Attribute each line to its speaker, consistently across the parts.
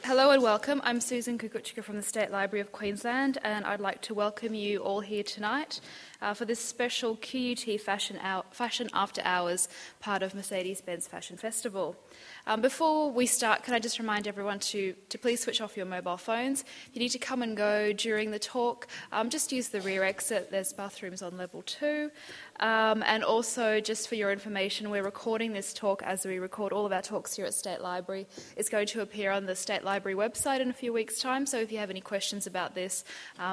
Speaker 1: Hello and welcome. I'm Susan Kukuchka from the State Library of Queensland, and I'd like to welcome you all here tonight for this special QUT Fashion After Hours, part of Mercedes-Benz Fashion Festival. Before we start, can I just remind everyone to please switch off your mobile phones. If you need to come and go during the talk, just use the rear exit. There's bathrooms on level 2. And also, just for your information, we're recording this talk as we record all of our talks here at State Library. It's going to appear on the State Library website in a few weeks' time, so if you have any questions about this,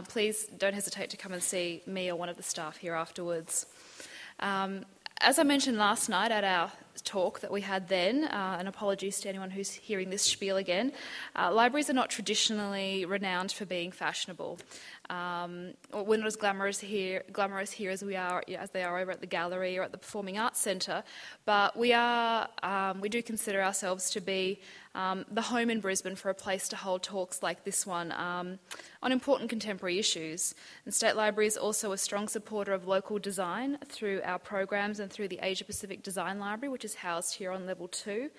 Speaker 1: please don't hesitate to come and see me or one of the staff here afterwards. As I mentioned last night at our talk that we had then, and apologies to anyone who's hearing this spiel again, libraries are not traditionally renowned for being fashionable. We're not as glamorous here as they are over at the gallery or at the Performing Arts Centre, but we do consider ourselves to be the home in Brisbane for a place to hold talks like this one on important contemporary issues. And State Library is also a strong supporter of local design through our programs and through the Asia Pacific Design Library, which is housed here on level 2.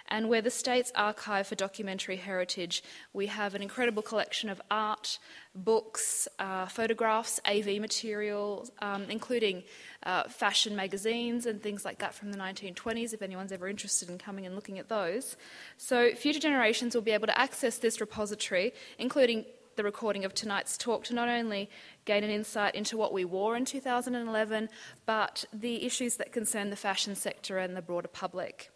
Speaker 1: And where the State's Archive for Documentary Heritage, we have an incredible collection of art, books, photographs, AV materials, including fashion magazines and things like that from the 1920s, if anyone's ever interested in coming and looking at those. So future generations will be able to access this repository, including the recording of tonight's talk, to not only gain an insight into what we wore in 2011, but the issues that concern the fashion sector and the broader public.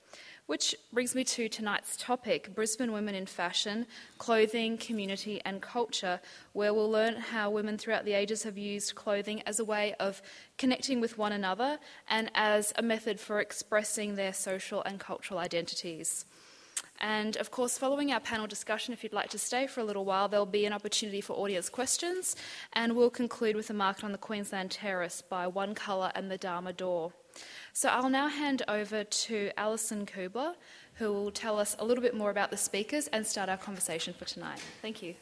Speaker 1: Which brings me to tonight's topic, Brisbane Women in Fashion, Clothing, Community and Culture, where we'll learn how women throughout the ages have used clothing as a way of connecting with one another and as a method for expressing their social and cultural identities. And of course, following our panel discussion, if you'd like to stay for a little while, there'll be an opportunity for audience questions, and we'll conclude with a market on the Queensland Terrace by One Colour and the Dharma Door. So I'll now hand over to Alison Kubler, who will tell us a little bit more about the speakers and start our conversation for tonight. Thank you.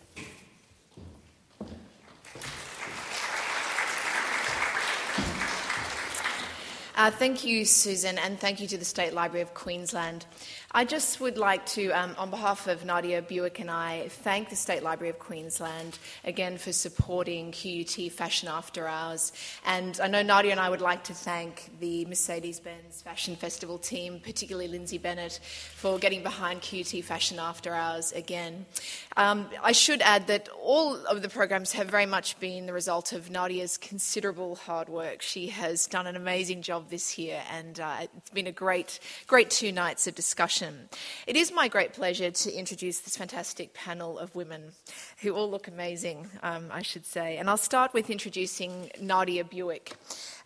Speaker 2: Thank you, Susan, and thank you to the State Library of Queensland. I just would like to, on behalf of Lydia Buick and I, thank the State Library of Queensland again for supporting QUT Fashion After Hours. And I know Nadia and I would like to thank the Mercedes-Benz Fashion Festival team, particularly Lindsay Bennett, for getting behind QUT Fashion After Hours again. I should add that all of the programs have very much been the result of Nadia's considerable hard work. She has done an amazing job this year, and it's been a great 2 nights of discussion. It is my great pleasure to introduce this fantastic panel of women who all look amazing, I should say. And I'll start with introducing Lydia Buick.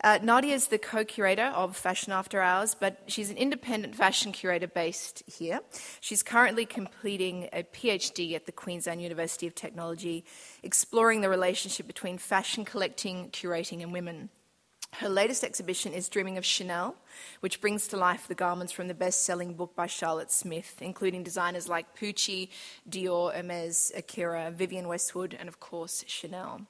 Speaker 2: Nadia is the co-curator of Fashion After Hours, but she's an independent fashion curator based here. She's currently completing a PhD at the Queensland University of Technology, exploring the relationship between fashion collecting, curating and women. Her latest exhibition is Dreaming of Chanel, which brings to life the garments from the best-selling book by Charlotte Smith, including designers like Pucci, Dior, Hermes, Akira, Vivienne Westwood, and of course, Chanel.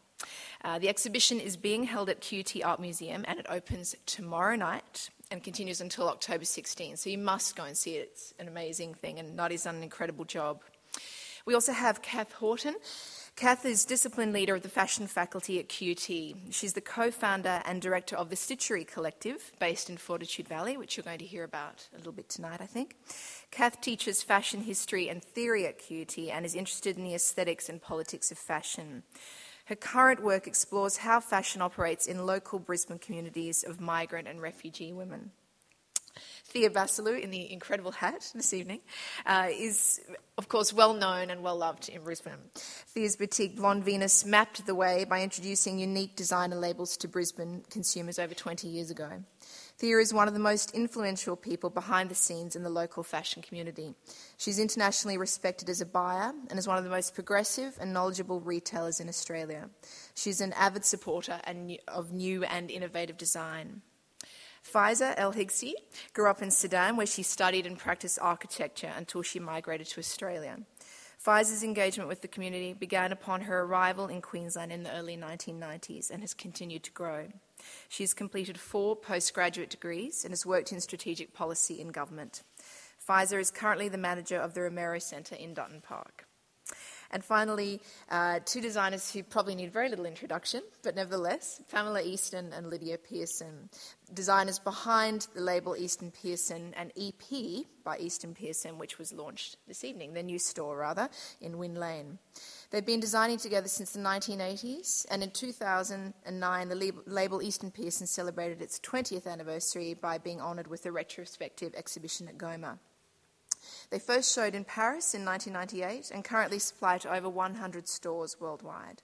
Speaker 2: The exhibition is being held at QUT Art Museum, and it opens tomorrow night and continues until October 16. So you must go and see it. It's an amazing thing, and Nadia's done an incredible job. We also have Kath Horton. Kath is discipline leader of the fashion faculty at QUT. She's the co-founder and director of the Stitchery Collective, based in Fortitude Valley, which you're going to hear about a little bit tonight, I think. Kath teaches fashion history and theory at QUT and is interested in the aesthetics and politics of fashion. Her current work explores how fashion operates in local Brisbane communities of migrant and refugee women. Thea Basilou, in the incredible hat this evening, is, of course, well known and well loved in Brisbane. Thea's boutique Blonde Venus mapped the way by introducing unique designer labels to Brisbane consumers over 20 years ago. Thea is one of the most influential people behind the scenes in the local fashion community. She's internationally respected as a buyer and is one of the most progressive and knowledgeable retailers in Australia. She's an avid supporter of new and innovative design. Faiza El-Higzi grew up in Sudan, where she studied and practiced architecture until she migrated to Australia. Faiza's engagement with the community began upon her arrival in Queensland in the early 1990s and has continued to grow. She's completed 4 postgraduate degrees and has worked in strategic policy in government. Faiza is currently the manager of the Romero Centre in Dutton Park. And finally, 2 designers who probably need very little introduction, but nevertheless, Pamela Easton and Lydia Pearson, designers behind the label Easton Pearson and EP by Easton Pearson, which was launched this evening, their new store rather, in Wynn Lane. They've been designing together since the 1980s, and in 2009 the label Easton Pearson celebrated its 20th anniversary by being honoured with a retrospective exhibition at Goma. They first showed in Paris in 1998 and currently supply to over 100 stores worldwide.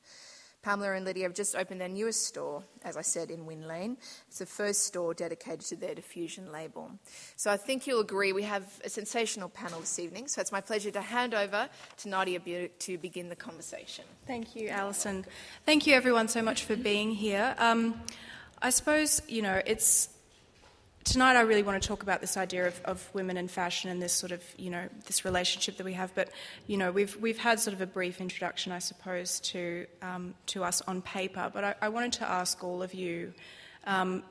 Speaker 2: Pamela and Lydia have just opened their newest store, as I said, in Wynn Lane. It's the first store dedicated to their diffusion label. So I think you'll agree we have a sensational panel this evening, so it's my pleasure to hand over to Lydia to begin the conversation.
Speaker 3: Thank you, Alison. Thank you, everyone, so much for being here. I suppose, tonight I really want to talk about this idea of women and fashion and this sort of, this relationship that we have. But, we've had sort of a brief introduction, I suppose, to us on paper. But I wanted to ask all of you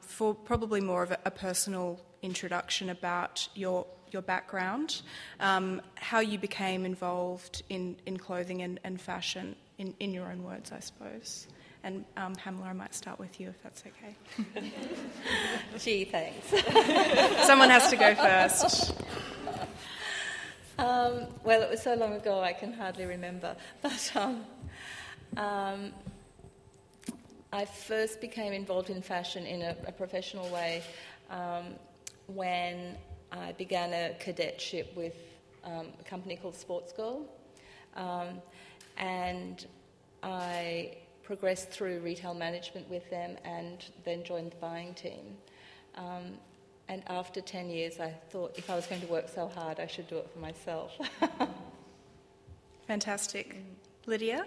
Speaker 3: for probably more of a personal introduction about your background, how you became involved in clothing and fashion, in your own words, I suppose. And Pamela, I might start with you if that's okay.
Speaker 4: Gee, thanks.
Speaker 3: Someone has to go first.
Speaker 4: Well, it was so long ago I can hardly remember. But I first became involved in fashion in a professional way when I began a cadetship with a company called Sports Girl. And I progressed through retail management with them and then joined the buying team. And after 10 years, I thought if I was going to work so hard, I should do it for myself.
Speaker 3: Fantastic. Lydia?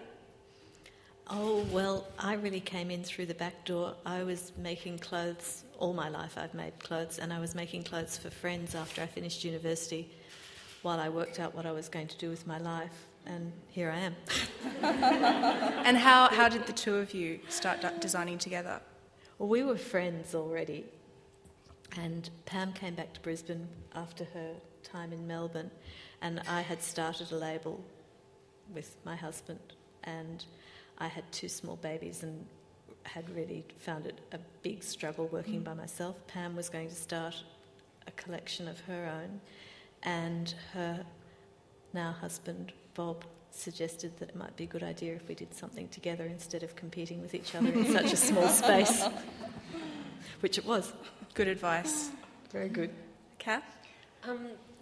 Speaker 5: Oh, well, I really came in through the back door. I was making clothes all my life. I've made clothes, and I was making clothes for friends after I finished university while I worked out what I was going to do with my life. And here I am.
Speaker 3: And how did the two of you start designing together?
Speaker 5: Well, we were friends already. And Pam came back to Brisbane after her time in Melbourne. And I had started a label with my husband. And I had 2 small babies and had really found it a big struggle working by myself. Pam was going to start a collection of her own. And her now husband, Bob, suggested that it might be a good idea if we did something together instead of competing with each other in such a small space, which it was.
Speaker 3: Good advice.
Speaker 5: Very good.
Speaker 3: Kath?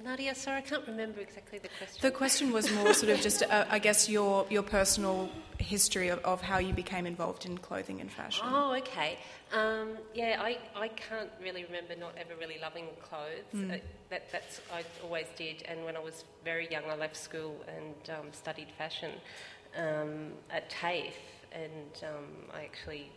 Speaker 6: Nadia, sorry, I can't remember exactly the question.
Speaker 3: The question was more sort of just, I guess, your personal history of how you became involved in clothing and fashion.
Speaker 6: Oh, okay. I can't really remember not ever really loving clothes. That's I always did. And when I was very young, I left school and studied fashion at TAFE. And I actually,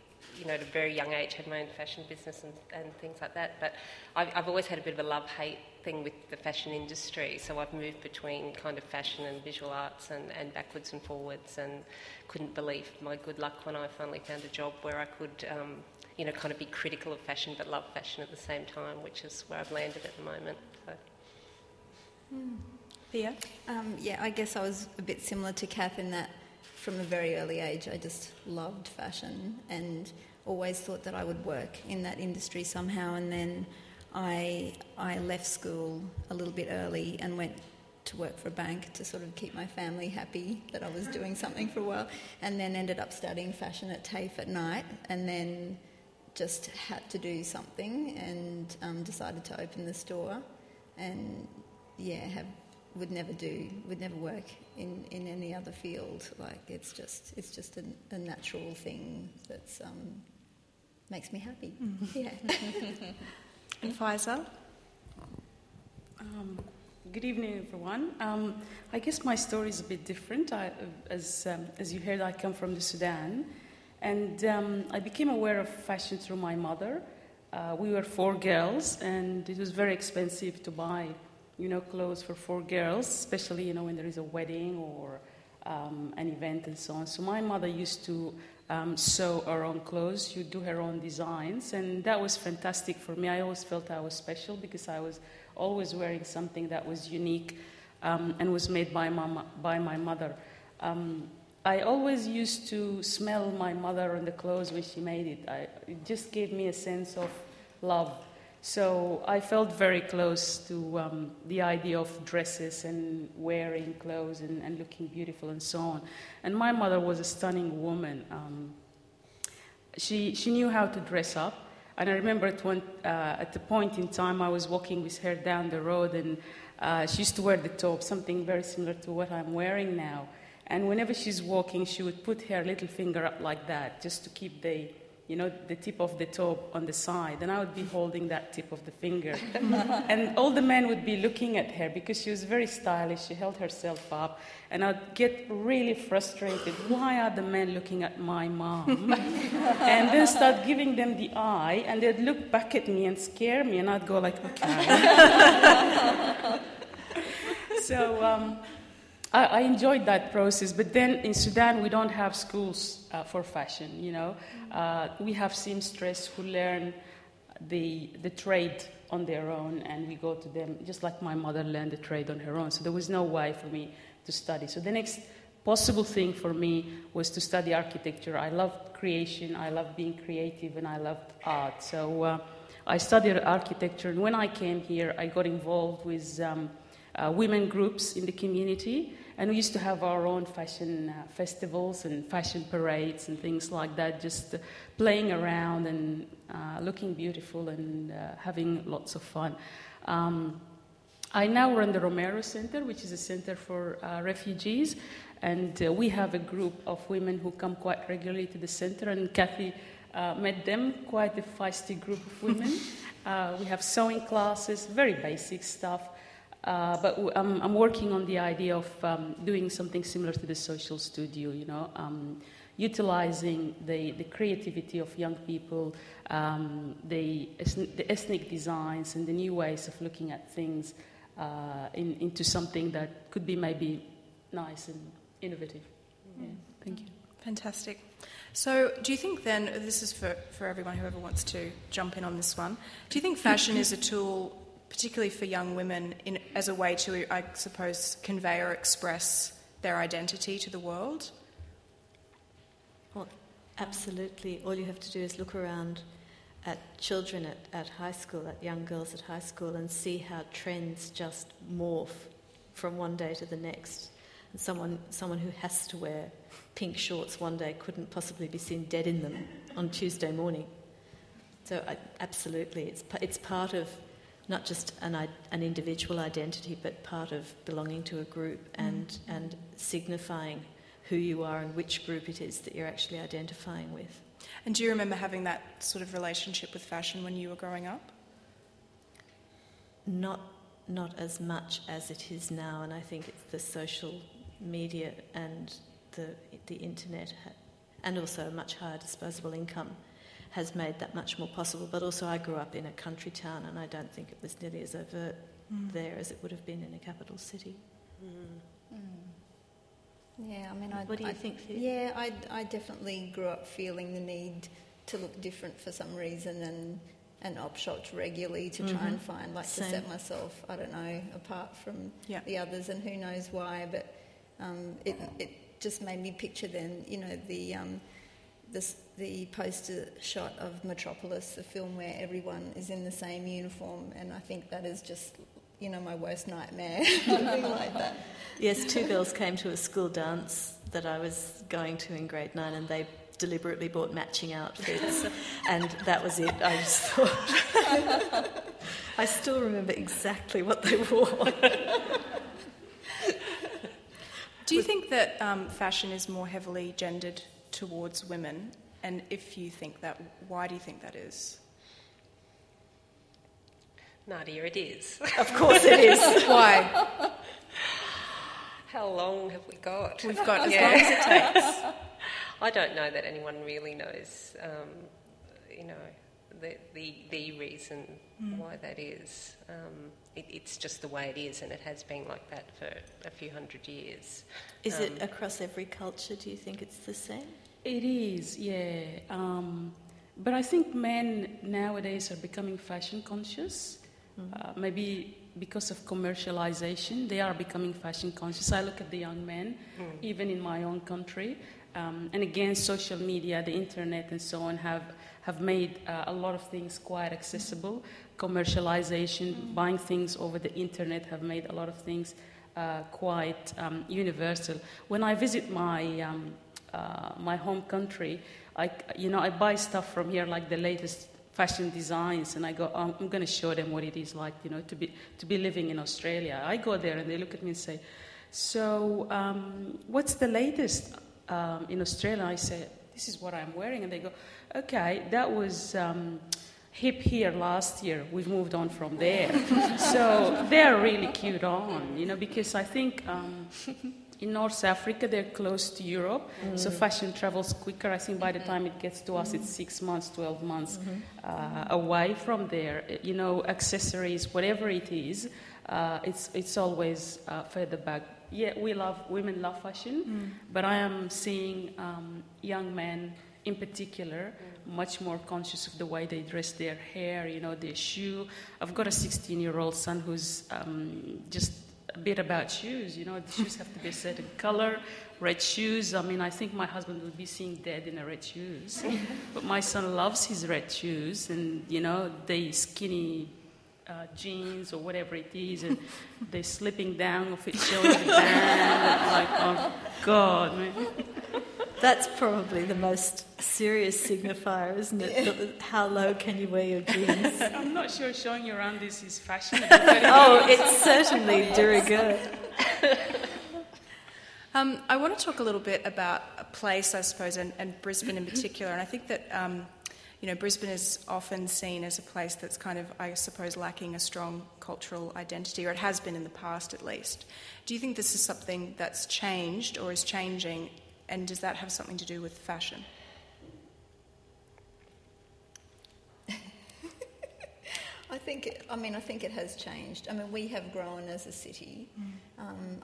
Speaker 6: at a very young age, had my own fashion business and things like that. But I've always had a bit of a love-hate thing with the fashion industry, so I've moved between kind of fashion and visual arts and backwards and forwards, and couldn't believe my good luck when I finally found a job where I could, kind of be critical of fashion but love fashion at the same time, which is where I've landed at the moment. So.
Speaker 3: Thea?
Speaker 7: I guess I was a bit similar to Kath in that from a very early age I just loved fashion and always thought that I would work in that industry somehow, and then I left school a little bit early and went to work for a bank to sort of keep my family happy that I was doing something for a while, and then ended up studying fashion at TAFE at night, and then just had to do something and decided to open the store, and would never work in any other field. Like it's just a natural thing that's makes me happy. Yeah.
Speaker 3: And Faiza?
Speaker 8: Good evening, everyone. I guess my story is a bit different. As you heard, I come from the Sudan, and I became aware of fashion through my mother. We were 4 girls, and it was very expensive to buy clothes for girls, especially, when there is a wedding or an event and so on. So my mother used to sew her own clothes. She would do her own designs, and that was fantastic for me. I always felt I was special because I was always wearing something that was unique and was made by my mother. I always used to smell my mother on the clothes when she made it. It just gave me a sense of love. So I felt very close to the idea of dresses and wearing clothes and looking beautiful and so on. And my mother was a stunning woman. She knew how to dress up. And I remember at the point in time I was walking with her down the road, and she used to wear the top, something very similar to what I'm wearing now. And whenever she's walking, she would put her little finger up like that, just to keep the tip of the top on the side. And I would be holding that tip of the finger. And all the men would be looking at her because she was very stylish. She held herself up. And I'd get really frustrated. Why are the men looking at my mom? And then start giving them the eye, and they'd look back at me and scare me, and I'd go like, okay. So I enjoyed that process. But then in Sudan, we don't have schools for fashion, We have seamstress who learn the trade on their own, and we go to them, just like my mother learned the trade on her own. So there was no way for me to study. So the next possible thing for me was to study architecture. I loved creation, I loved being creative, and I loved art. So I studied architecture, and when I came here, I got involved with women groups in the community, and we used to have our own fashion festivals and fashion parades and things like that, just playing around and looking beautiful and having lots of fun. I now run the Romero Centre, which is a centre for refugees, and we have a group of women who come quite regularly to the centre, and Kathy met them, quite a feisty group of women. We have sewing classes, very basic stuff. But I'm working on the idea of doing something similar to the social studio, utilizing the creativity of young people, the ethnic designs and the new ways of looking at things into something that could be maybe nice and innovative. Yeah, thank you.
Speaker 3: Fantastic. So do you think then, this is for everyone, whoever wants to jump in on this one, do you think fashion is a tool, particularly for young women, as a way to, I suppose, convey or express their identity to the world?
Speaker 5: Well, absolutely. All you have to do is look around at children at high school, at young girls at high school, and see how trends just morph from one day to the next. And someone who has to wear pink shorts one day couldn't possibly be seen dead in them on Tuesday morning. So absolutely, it's part of not just an individual identity, but part of belonging to a group and signifying who you are and which group it is that you're actually identifying with.
Speaker 3: And do you remember having that sort of relationship with fashion when you were growing up?
Speaker 5: Not as much as it is now, and I think it's the social media and the internet and also a much higher disposable income has made that much more possible. But also I grew up in a country town, and I don't think it was nearly as overt there as it would have been in a capital city.
Speaker 7: Yeah, I mean,
Speaker 5: what do you think, Thea?
Speaker 7: Yeah, I definitely grew up feeling the need to look different for some reason and op shopped regularly to try and find, to set myself, I don't know, apart from the others, and who knows why, but it just made me picture then, the poster shot of Metropolis, the film where everyone is in the same uniform, and I think that is just, my worst nightmare, something like that.
Speaker 5: Yes, two girls came to a school dance that I was going to in grade 9, and they deliberately bought matching outfits, and that was it. I just thought... I still remember exactly what they wore.
Speaker 3: Do you think that fashion is more heavily gendered towards women? And if you think that, why do you think that is?
Speaker 6: Nadia, it is.
Speaker 3: Of course it is. Why?
Speaker 6: How long have we got?
Speaker 3: We've got as long as it takes.
Speaker 6: I don't know that anyone really knows, the reason why that is. It's just the way it is, and it has been like that for a few hundred years.
Speaker 5: Is it across every culture? Do you think it's the same?
Speaker 8: It is, yeah. But I think men nowadays are becoming fashion conscious. Maybe because of commercialization, they are becoming fashion conscious. I look at the young men, even in my own country. And again, social media, the internet and so on have made a lot of things quite accessible. Commercialization, buying things over the internet have made a lot of things quite universal. When I visit my my home country, I buy stuff from here, like the latest fashion designs, and I go, I'm going to show them what it is like, to be living in Australia. I go there and they look at me and say, so what's the latest in Australia? I say, this is what I'm wearing, and they go, okay, that was hip here last year. We've moved on from there. So they're really queued on, because I think in North Africa they're close to Europe, so fashion travels quicker. I think by the time it gets to us, it's 6 months, 12 months away from there. Accessories, whatever it is, it's always further back. Yeah, women love fashion, but I am seeing young men in particular much more conscious of the way they dress their hair, their shoe. I've got a 16-year-old son who's just a bit about shoes. The shoes have to be a certain color, red shoes. I mean, I think my husband would be seeing dead in a red shoes. But my son loves his red shoes, and, they skinny jeans or whatever it is, and they're slipping down off its shoulder. Like, oh, God, man.
Speaker 5: That's probably the most serious signifier, isn't it? How low can you wear your jeans?
Speaker 8: I'm not sure showing your undies is fashionable.
Speaker 5: It's certainly de rigueur.
Speaker 3: I want to talk a little bit about a place, I suppose, and Brisbane in particular. And I think that, Brisbane is often seen as a place that's kind of, I suppose, lacking a strong cultural identity, or it has been in the past at least. Do you think this is something that's changed or is changing? And does that have something to do with fashion?
Speaker 7: I think it has changed. I mean, we have grown as a city.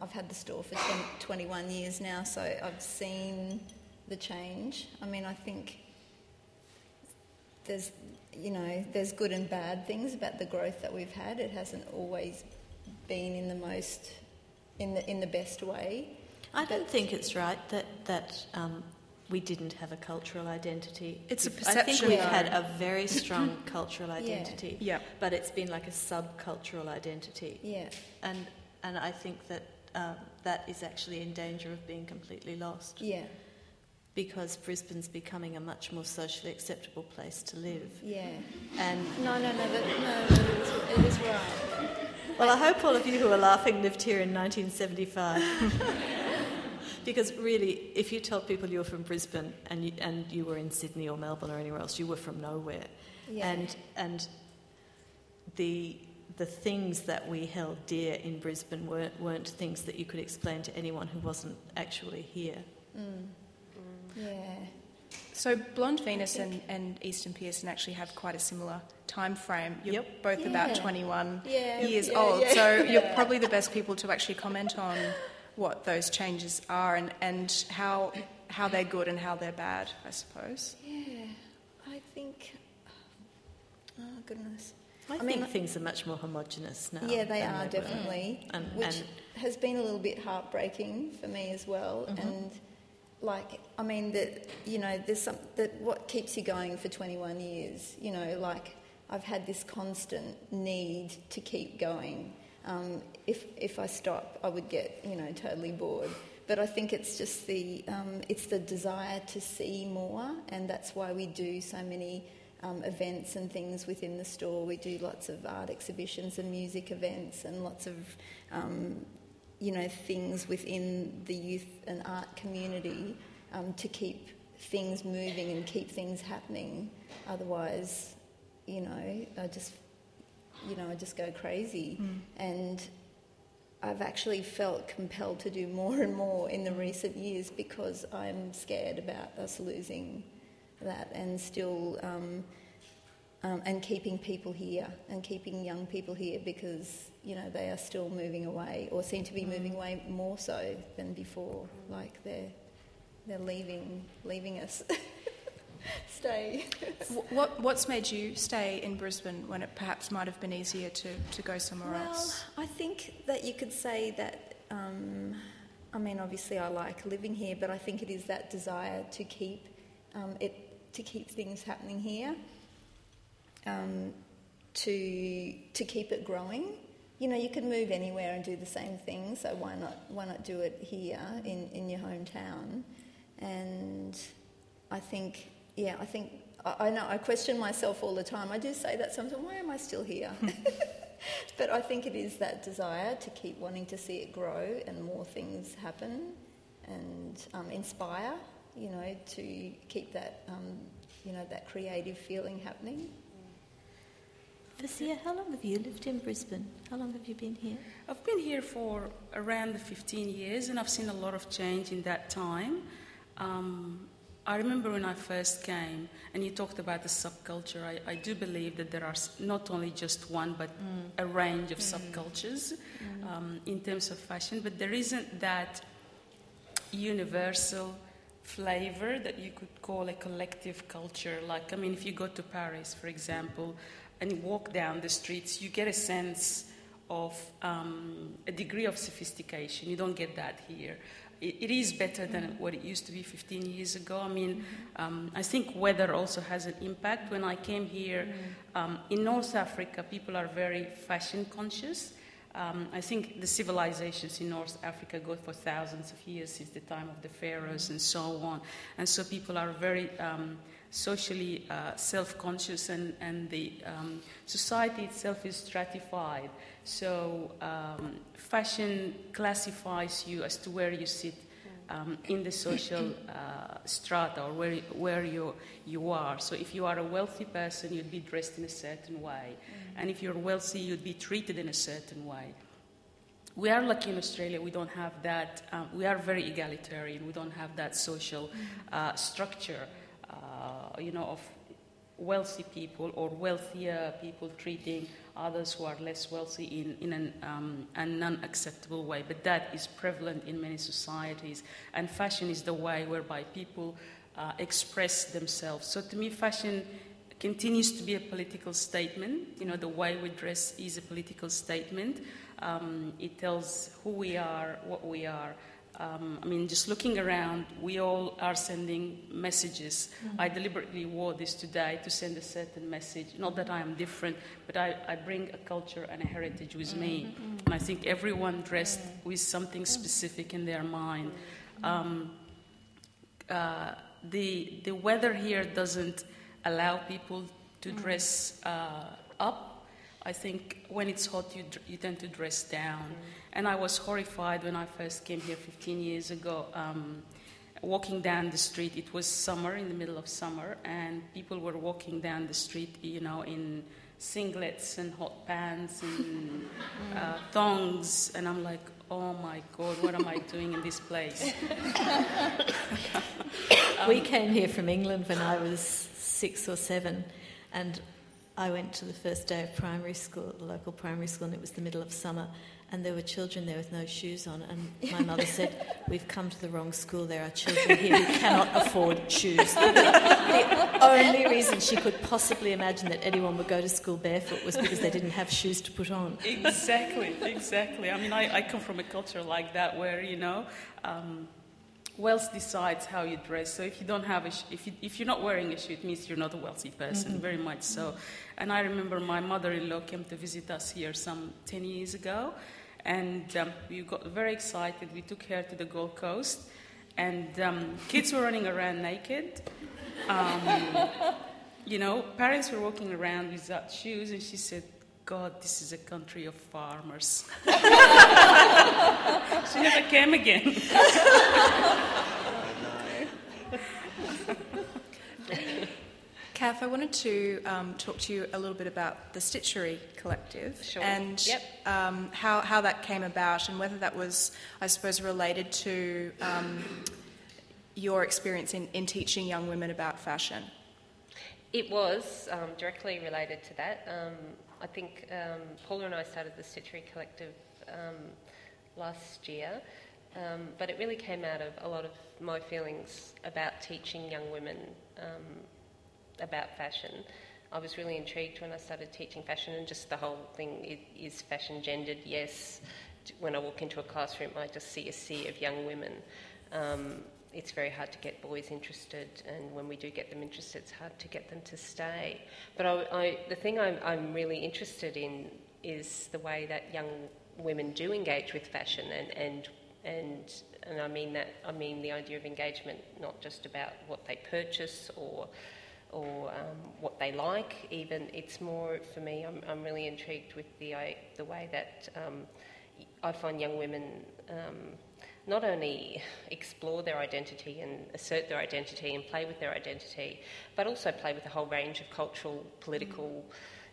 Speaker 7: I've had the store for 21 years now, so I've seen the change. I mean, I think there's good and bad things about the growth that we've had. It hasn't always been in the best way.
Speaker 5: I don't think it's right that we didn't have a cultural identity.
Speaker 3: It's a perception.
Speaker 5: I think we've had a very strong cultural identity,
Speaker 3: yeah.
Speaker 5: But it's been like a subcultural identity.
Speaker 7: Yeah.
Speaker 5: And I think that that is actually in danger of being completely lost.
Speaker 7: Yeah.
Speaker 5: Because Brisbane's becoming a much more socially acceptable place to live.
Speaker 7: Yeah.
Speaker 5: And
Speaker 7: No, it is right.
Speaker 5: Well, I hope all of you who are laughing lived here in 1975. Because really, if you told people you were from Brisbane and you were in Sydney or Melbourne or anywhere else, you were from nowhere.
Speaker 7: Yeah.
Speaker 5: And the things that we held dear in Brisbane weren't things that you could explain to anyone who wasn't actually here.
Speaker 7: Yeah.
Speaker 3: So Blonde Venus and Easton Pearson actually have quite a similar time frame. You're both about 21 years old, so you're probably the best people to actually comment on what those changes are and how they're good and how they're bad, I suppose.
Speaker 7: Yeah, I think... Oh, goodness.
Speaker 5: I think things are much more homogenous now.
Speaker 7: Yeah, they are, definitely, which has been a little bit heartbreaking for me as well. And, there's what keeps you going for 21 years, I've had this constant need to keep going. If I stop, I would get, totally bored. But I think it's just the desire to see more, and that's why we do so many events and things within the store. We do lots of art exhibitions and music events and lots of, things within the youth and art community to keep things moving and keep things happening. Otherwise, I just go crazy. And I've actually felt compelled to do more and more in the recent years because I'm scared about us losing that and still and keeping people here and keeping young people here because, they are still moving away or seem to be moving away more so than before. Like they're leaving us. Stay.
Speaker 3: What's made you stay in Brisbane when it perhaps might have been easier to go somewhere else?
Speaker 7: I think that you could say that, obviously I like living here, but I think it is that desire to keep things happening here, to keep it growing. You could move anywhere and do the same thing, so why not do it here in your hometown? And I think I know I question myself all the time. I do say that sometimes, why am I still here? But I think it is that desire to keep wanting to see it grow and more things happen and inspire, to keep that, that creative feeling happening.
Speaker 5: Thea, how long have you lived in Brisbane? How long have you been here?
Speaker 8: I've been here for around 15 years and I've seen a lot of change in that time. I remember when I first came, and you talked about the subculture, I do believe that there are not only just one, but a range of subcultures in terms of fashion, but there isn't that universal flavour that you could call a collective culture. Like, if you go to Paris, for example, and you walk down the streets, you get a sense of a degree of sophistication. You don't get that here. It is better than what it used to be 15 years ago. I think weather also has an impact. When I came here, in North Africa, people are very fashion conscious. I think the civilizations in North Africa go for thousands of years since the time of the pharaohs and so on. And so people are very socially self-conscious and the society itself is stratified. So fashion classifies you as to where you sit in the social strata or where you are. So if you are a wealthy person, you'd be dressed in a certain way. And if you're wealthy, you'd be treated in a certain way. We are lucky in Australia, we don't have that. We are very egalitarian. We don't have that social structure, of wealthy people or wealthier people treating others who are less wealthy in a non-acceptable way. But that is prevalent in many societies. And fashion is the way whereby people express themselves. So to me, fashion continues to be a political statement. The way we dress is a political statement. It tells who we are, what we are. Just looking around, we all are sending messages. I deliberately wore this today to send a certain message. Not that I am different, but I bring a culture and a heritage with me. And I think everyone dressed with something specific in their mind. The weather here doesn't allow people to dress up. I think when it's hot, you tend to dress down. And I was horrified when I first came here 15 years ago. Walking down the street, it was summer, in the middle of summer, and people were walking down the street, in singlets and hot pants and thongs. And I'm like, oh my God, what am I doing in this place?
Speaker 5: We came here from England when I was 6 or 7, and I went to the first day of primary school, the local primary school, and it was the middle of summer, and there were children there with no shoes on, and my mother said, we've come to the wrong school, there are children here who cannot afford shoes. The only reason she could possibly imagine that anyone would go to school barefoot was because they didn't have shoes to put on.
Speaker 8: Exactly. I come from a culture like that where, wealth decides how you dress. So if you don't have if you're not wearing a shoe, it means you're not a wealthy person, very much so. And I remember my mother-in-law came to visit us here some 10 years ago, and we got very excited. We took her to the Gold Coast, and kids were running around naked. Parents were walking around without shoes, and she said, God, this is a country of farmers. She never came again.
Speaker 3: Kath, I wanted to talk to you a little bit about the Stitchery Collective.
Speaker 6: Sure.
Speaker 3: And how that came about, and whether that was, I suppose, related to your experience in teaching young women about fashion.
Speaker 6: It was directly related to that. I think Paula and I started the Stitchery Collective last year, but it really came out of a lot of my feelings about teaching young women about fashion. I was really intrigued when I started teaching fashion, and just the whole thing is fashion gendered. Yes, when I walk into a classroom, I just see a sea of young women. It's very hard to get boys interested, and when we do get them interested, it's hard to get them to stay. But the thing I'm really interested in is the way that young women do engage with fashion, and I mean that. I mean the idea of engagement, not just about what they purchase or what they like. Even it's more for me. I'm really intrigued with the way that I find young women not only explore their identity and assert their identity and play with their identity, but also play with a whole range of cultural, political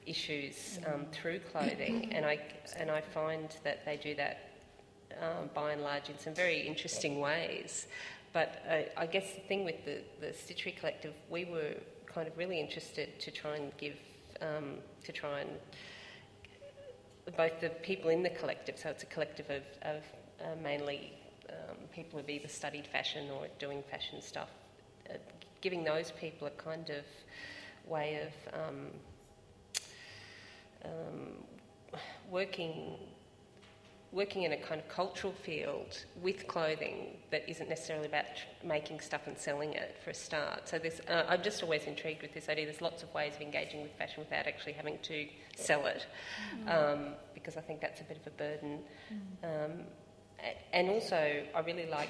Speaker 6: issues through clothing. And I find that they do that by and large in some very interesting ways. But I guess the thing with the Stitchery Collective, we were kind of really interested to try and give, both the people in the collective, so it's a collective of mainly people who've either studied fashion or doing fashion stuff, giving those people a kind of way of working in a kind of cultural field with clothing that isn't necessarily about making stuff and selling it for a start. So I'm just always intrigued with this idea. There's lots of ways of engaging with fashion without actually having to sell it, because I think that's a bit of a burden. And also, I really like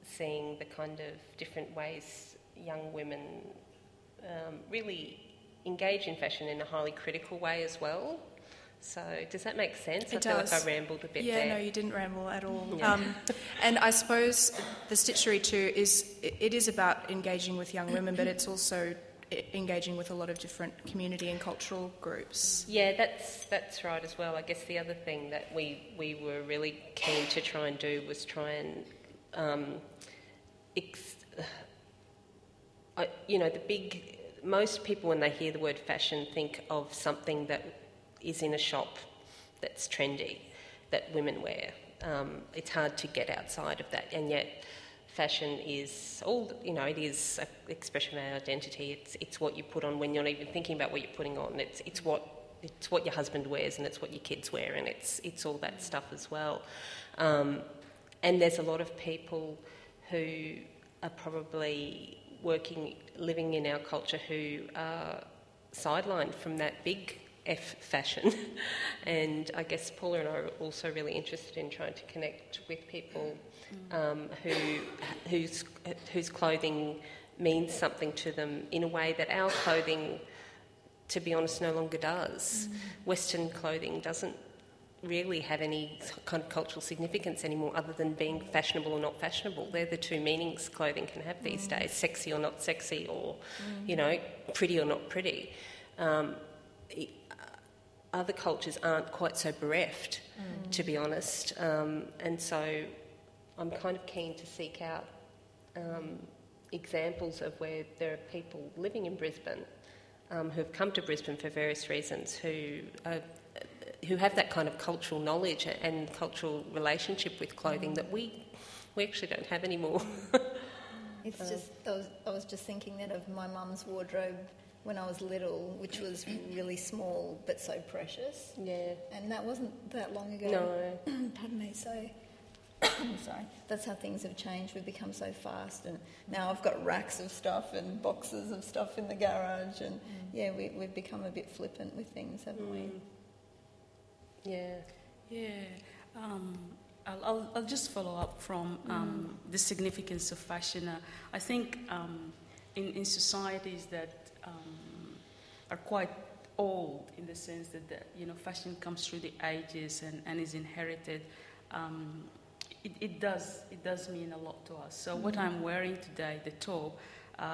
Speaker 6: seeing the kind of different ways young women really engage in fashion in a highly critical way as well. So does that make sense?
Speaker 3: It
Speaker 6: feel
Speaker 3: does.
Speaker 6: like I rambled a bit
Speaker 3: there.
Speaker 6: Yeah,
Speaker 3: no, you didn't ramble at all.
Speaker 6: Yeah.
Speaker 3: And I suppose the Stitchery too is about engaging with young women, but it's also engaging with a lot of different community and cultural groups.
Speaker 6: Yeah, that's right as well. I guess the other thing that we were really keen to try and do was try and most people when they hear the word fashion think of something that is in a shop that's trendy, that women wear. It's hard to get outside of that, and yet fashion is it is an expression of our identity. It's what you put on when you're not even thinking about what you're putting on. It's what your husband wears, and it's what your kids wear, and it's all that stuff as well. And there's a lot of people who are probably living in our culture who are sidelined from that big F fashion. And I guess Paula and I are also really interested in trying to connect with people whose clothing means something to them in a way that our clothing, to be honest, no longer does. Western clothing doesn't really have any kind of cultural significance anymore other than being fashionable or not fashionable. They're the two meanings clothing can have these days, sexy or not sexy, or, pretty or not pretty. Other cultures aren't quite so bereft, to be honest. And so I'm kind of keen to seek out examples of where there are people living in Brisbane who have come to Brisbane for various reasons, who have that kind of cultural knowledge and cultural relationship with clothing that we actually don't have anymore.
Speaker 7: It's just, I was just thinking that of my mum's wardrobe when I was little, which was really small but so precious.
Speaker 6: Yeah.
Speaker 7: And that wasn't that long ago.
Speaker 6: No.
Speaker 7: Pardon me, so... I'm sorry. That's how things have changed. We've become so fast, and now I've got racks of stuff and boxes of stuff in the garage, and we've become a bit flippant with things, haven't we?
Speaker 6: Yeah.
Speaker 8: Yeah. I'll just follow up from the significance of fashion. I think in societies that are quite old, in the sense that fashion comes through the ages and is inherited. It does mean a lot to us. So what I'm wearing today, the top,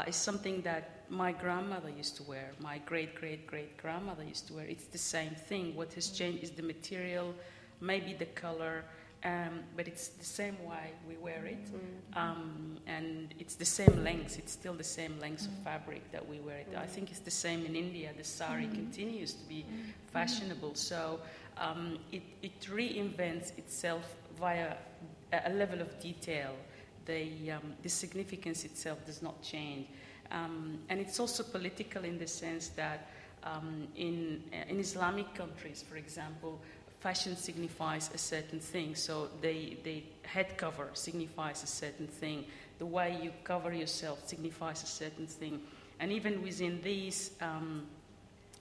Speaker 8: is something that my grandmother used to wear, my great-great-great-grandmother used to wear. It's the same thing. What has changed is the material, maybe the colour, but it's the same way we wear it, and it's the same length. It's still the same length of fabric that we wear it. I think it's the same in India. The sari continues to be fashionable, so it reinvents itself via a level of detail. The significance itself does not change, and it's also political in the sense that in Islamic countries, for example, fashion signifies a certain thing. So the head cover signifies a certain thing. The way you cover yourself signifies a certain thing. And even within these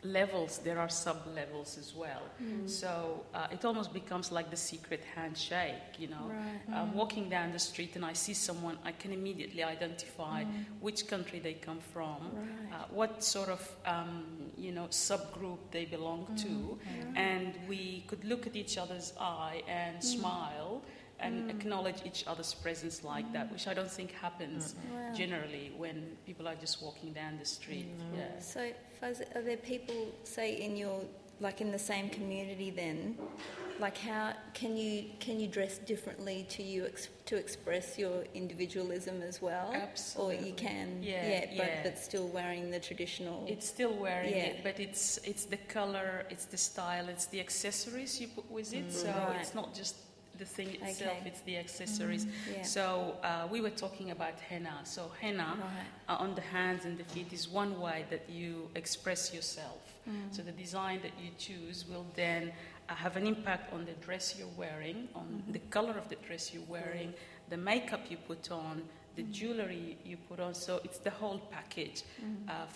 Speaker 8: levels, there are sub-levels as well. So it almost becomes like the secret handshake, you know. Right. Walking down the street and I see someone, I can immediately identify which country they come from, what sort of, subgroup they belong to, and we could look at each other's eye and smile and acknowledge each other's presence like that, which I don't think happens generally when people are just walking down the street. Yeah.
Speaker 7: So, Faiza, are there people, say, in the same community then, like how can you dress differently to express your individualism as well?
Speaker 8: Absolutely.
Speaker 7: Or you can, but still wearing the traditional.
Speaker 8: It's still wearing it, but it's the colour, it's the style, it's the accessories you put with it. So it's not just the thing itself, it's the accessories. So we were talking about henna. So henna on the hands and the feet is one way that you express yourself. So the design that you choose will then have an impact on the dress you're wearing, on the colour of the dress you're wearing, the makeup you put on, the jewellery you put on. So it's the whole package.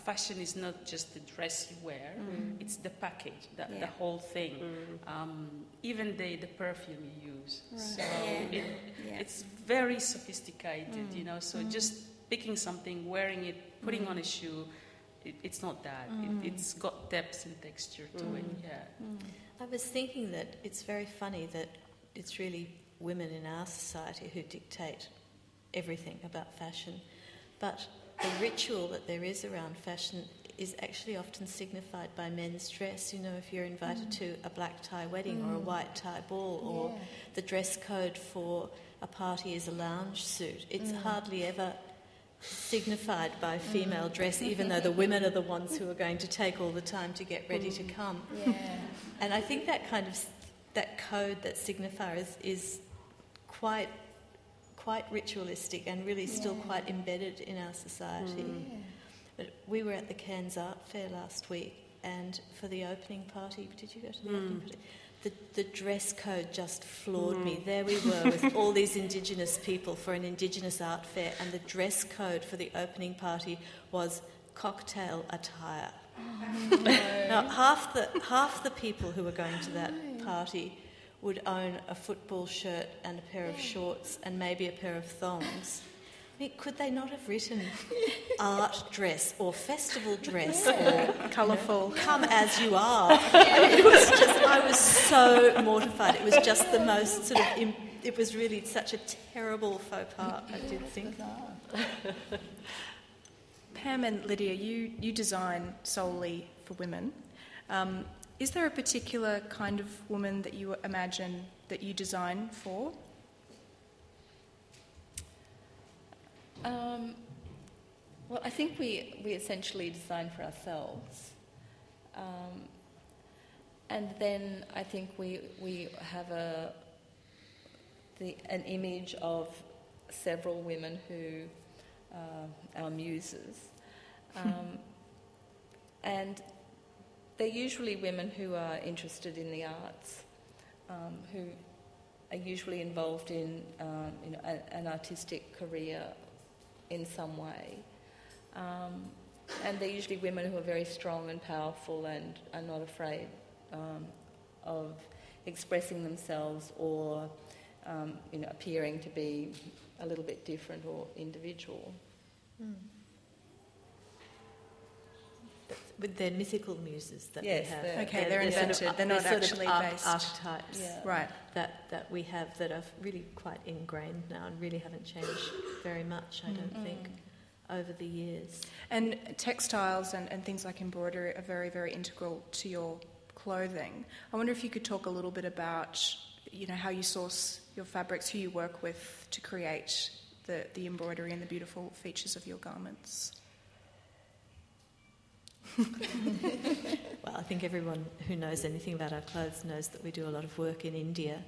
Speaker 8: Fashion is not just the dress you wear, it's the package, the whole thing. Even the perfume you use. Right. So it's very sophisticated, you know. So just picking something, wearing it, putting on a shoe, it's not that. It's got depth and texture to it,
Speaker 5: I was thinking that it's very funny that it's really women in our society who dictate everything about fashion, but the ritual that there is around fashion is actually often signified by men's dress. You know, if you're invited to a black tie wedding or a white tie ball, or the dress code for a party is a lounge suit, it's hardly ever signified by female dress, even though the women are the ones who are going to take all the time to get ready to come. And I think that kind of that code, that signifier is quite ritualistic and really still quite embedded in our society. But we were at the Cairns Art Fair last week, and for the opening party, did you go to the opening party? The dress code just floored me. There we were with all these Indigenous people for an Indigenous art fair, and the dress code for the opening party was cocktail attire. Now, half the people who were going to that party would own a football shirt and a pair of shorts and maybe a pair of thongs. I mean, could they not have written art dress or festival dress or colourful, come as you are? It was just, I was so mortified. It was just the most sort of, it was really such a terrible faux pas, I did think.
Speaker 3: Pam and Lydia, you design solely for women. Is there a particular kind of woman that you imagine that you design for?
Speaker 4: Well, I think we essentially design for ourselves. And then I think we have an image of several women who are our muses. And they're usually women who are interested in the arts, who are usually involved in an artistic career in some way. And they're usually women who are very strong and powerful and are not afraid of expressing themselves or appearing to be a little bit different or individual.
Speaker 5: With their mythical muses that we have.
Speaker 3: Okay, they're invented.
Speaker 5: Sort of,
Speaker 3: they're not
Speaker 5: sort
Speaker 3: actually
Speaker 5: of
Speaker 3: based.
Speaker 5: archetypes,
Speaker 3: right?
Speaker 5: That we have that are really quite ingrained now and really haven't changed very much, I don't think, over the years.
Speaker 3: And textiles and things like embroidery are very, very integral to your clothing. I wonder if you could talk a little bit about how you source your fabrics, who you work with to create the embroidery and the beautiful features of your garments.
Speaker 5: Well, I think everyone who knows anything about our clothes knows that we do a lot of work in India.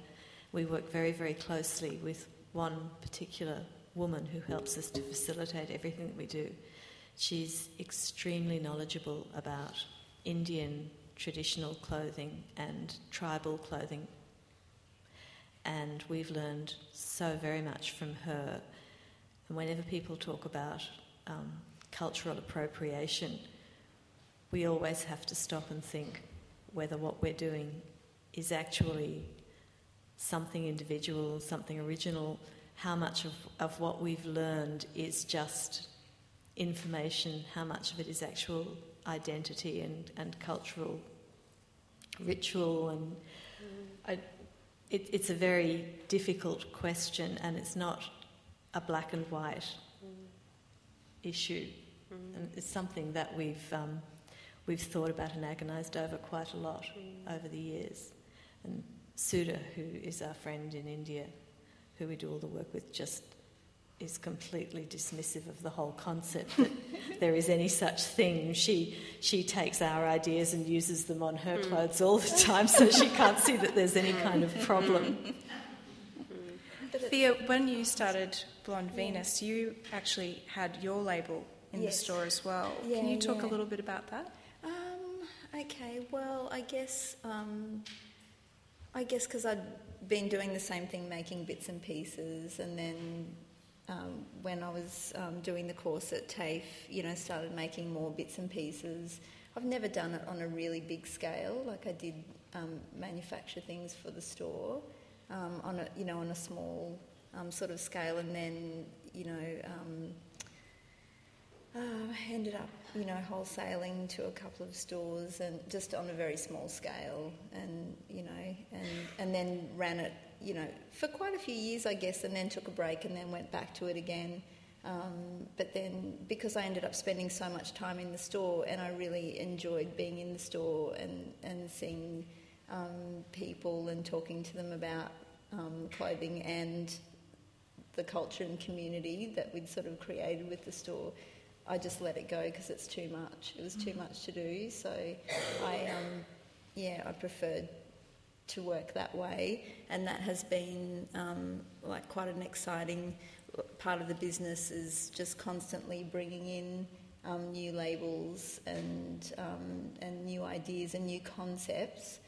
Speaker 5: We work very, very closely with one particular woman who helps us to facilitate everything that we do. She's extremely knowledgeable about Indian traditional clothing and tribal clothing. And we've learned so very much from her. And whenever people talk about cultural appropriation, we always have to stop and think whether what we're doing is actually something individual, something original, how much of what we've learned is just information, how much of it is actual identity and cultural ritual. And it's a very difficult question, and it's not a black and white issue. And it's something that we've thought about and agonised over quite a lot over the years. And Sudha, who is our friend in India, who we do all the work with, just is completely dismissive of the whole concept that there is any such thing. She takes our ideas and uses them on her clothes all the time, so she can't see that there's any kind of problem.
Speaker 3: Thea, when you started Blonde Venus, you actually had your label in the store as well.
Speaker 7: Yeah,
Speaker 3: Can you talk a little bit about that?
Speaker 7: Okay, well, I guess because I'd been doing the same thing, making bits and pieces, and then when I was doing the course at TAFE, started making more bits and pieces. I've never done it on a really big scale. Like I did manufacture things for the store on a small sort of scale, and then ended up wholesaling to a couple of stores and just on a very small scale, and then ran it for quite a few years, I guess, and then took a break and then went back to it again. But then, because I ended up spending so much time in the store, and I really enjoyed being in the store and seeing people and talking to them about clothing and the culture and community that we'd sort of created with the store, I just let it go because it's too much. It was too much to do, so I preferred to work that way, and that has been quite an exciting part of the business, is just constantly bringing in new labels and new ideas and new concepts.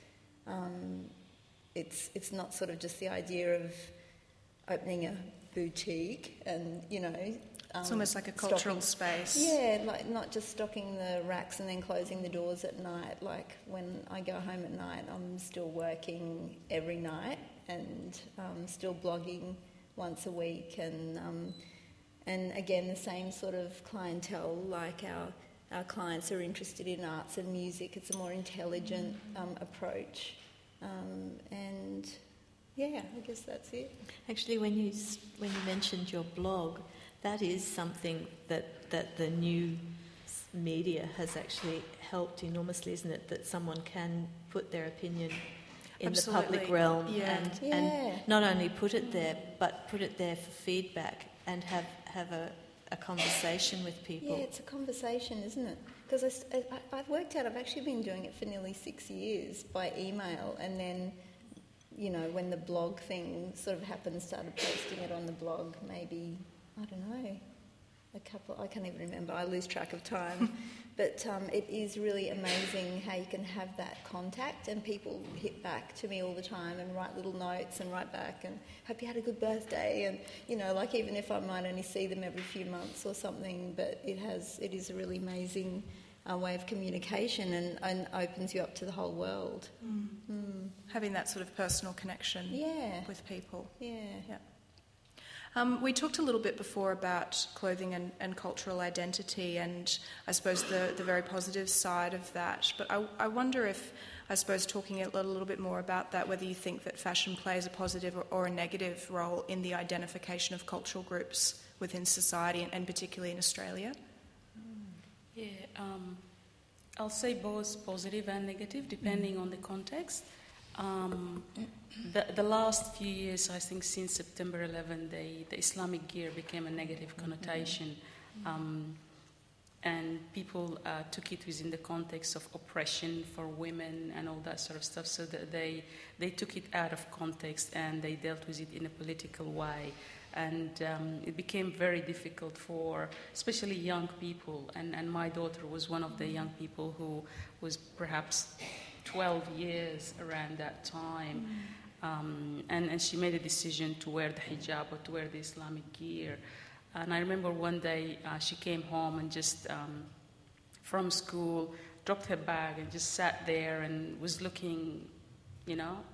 Speaker 7: It's not sort of just the idea of opening a boutique and
Speaker 3: it's almost like a cultural space.
Speaker 7: Yeah, like not just stocking the racks and then closing the doors at night. Like when I go home at night, I'm still working every night and still blogging once a week, and again the same sort of clientele. Like our clients are interested in arts and music. It's a more intelligent approach, and yeah, I guess that's it.
Speaker 5: Actually, when you mentioned your blog, that is something that the new media has actually helped enormously, isn't it? That someone can put their opinion in the public realm and not only put it there, but put it there for feedback and have a conversation with people.
Speaker 7: Yeah, it's a conversation, isn't it? Because I've worked out I've actually been doing it for nearly 6 years by email, and then when the blog thing sort of happened, started posting it on the blog, maybe, I don't know, I can't even remember, I lose track of time. But it is really amazing how you can have that contact, and people hit back to me all the time and write little notes and write back and hope you had a good birthday, and even if I might only see them every few months or something, but it is a really amazing way of communication and opens you up to the whole world.
Speaker 3: Having that sort of personal connection with people.
Speaker 7: Yeah.
Speaker 3: We talked a little bit before about clothing and cultural identity, and I suppose the very positive side of that. But I wonder if, talking a little bit more about that, whether you think that fashion plays a positive or a negative role in the identification of cultural groups within society, and particularly in Australia.
Speaker 8: I'll say both positive and negative, depending on the context. The last few years, I think since September 11, the Islamic gear became a negative connotation. And people took it within the context of oppression for women and all that sort of stuff. So that they took it out of context and they dealt with it in a political way. And it became very difficult for especially young people. And my daughter was one of the young people who was perhaps 12 years around that time. And she made a decision to wear the hijab or to wear the Islamic gear. And I remember one day she came home and just from school, dropped her bag and just sat there and was looking,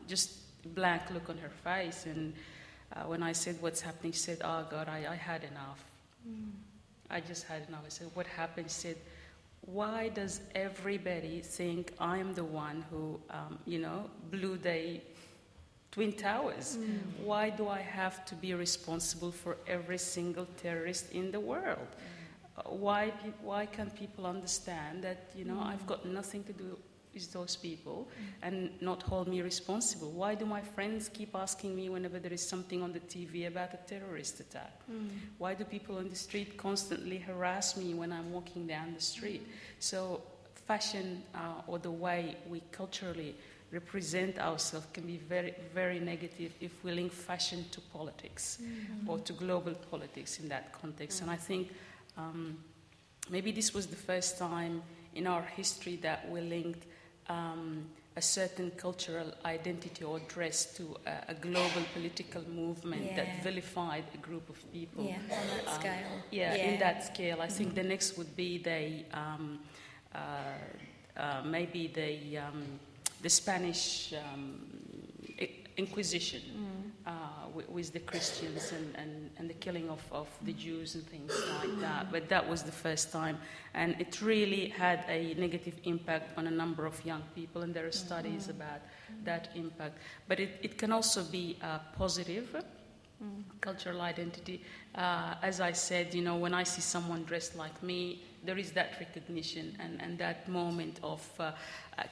Speaker 8: just blank look on her face. And when I said, what's happening, she said, oh God, I had enough. I just had enough. I said, what happened? She said, why does everybody think I'm the one who, blew the Twin Towers? Why do I have to be responsible for every single terrorist in the world? Why can't people understand that, I've got nothing to do with those people and not hold me responsible? Why do my friends keep asking me whenever there is something on the TV about a terrorist attack? Why do people on the street constantly harass me when I'm walking down the street? So fashion or the way we culturally represent ourselves can be very, very negative if we link fashion to politics or to global politics in that context. And I think maybe this was the first time in our history that we linked a certain cultural identity or dress to a global political movement that vilified a group of people.
Speaker 7: Yeah, on that scale.
Speaker 8: In that scale. I think the next would be maybe the Spanish Inquisition with the Christians and the killing of the Jews and things like that. But that was the first time. And it really had a negative impact on a number of young people, and there are studies about that impact. But it can also be positive. Cultural identity. As I said, when I see someone dressed like me, there is that recognition and that moment of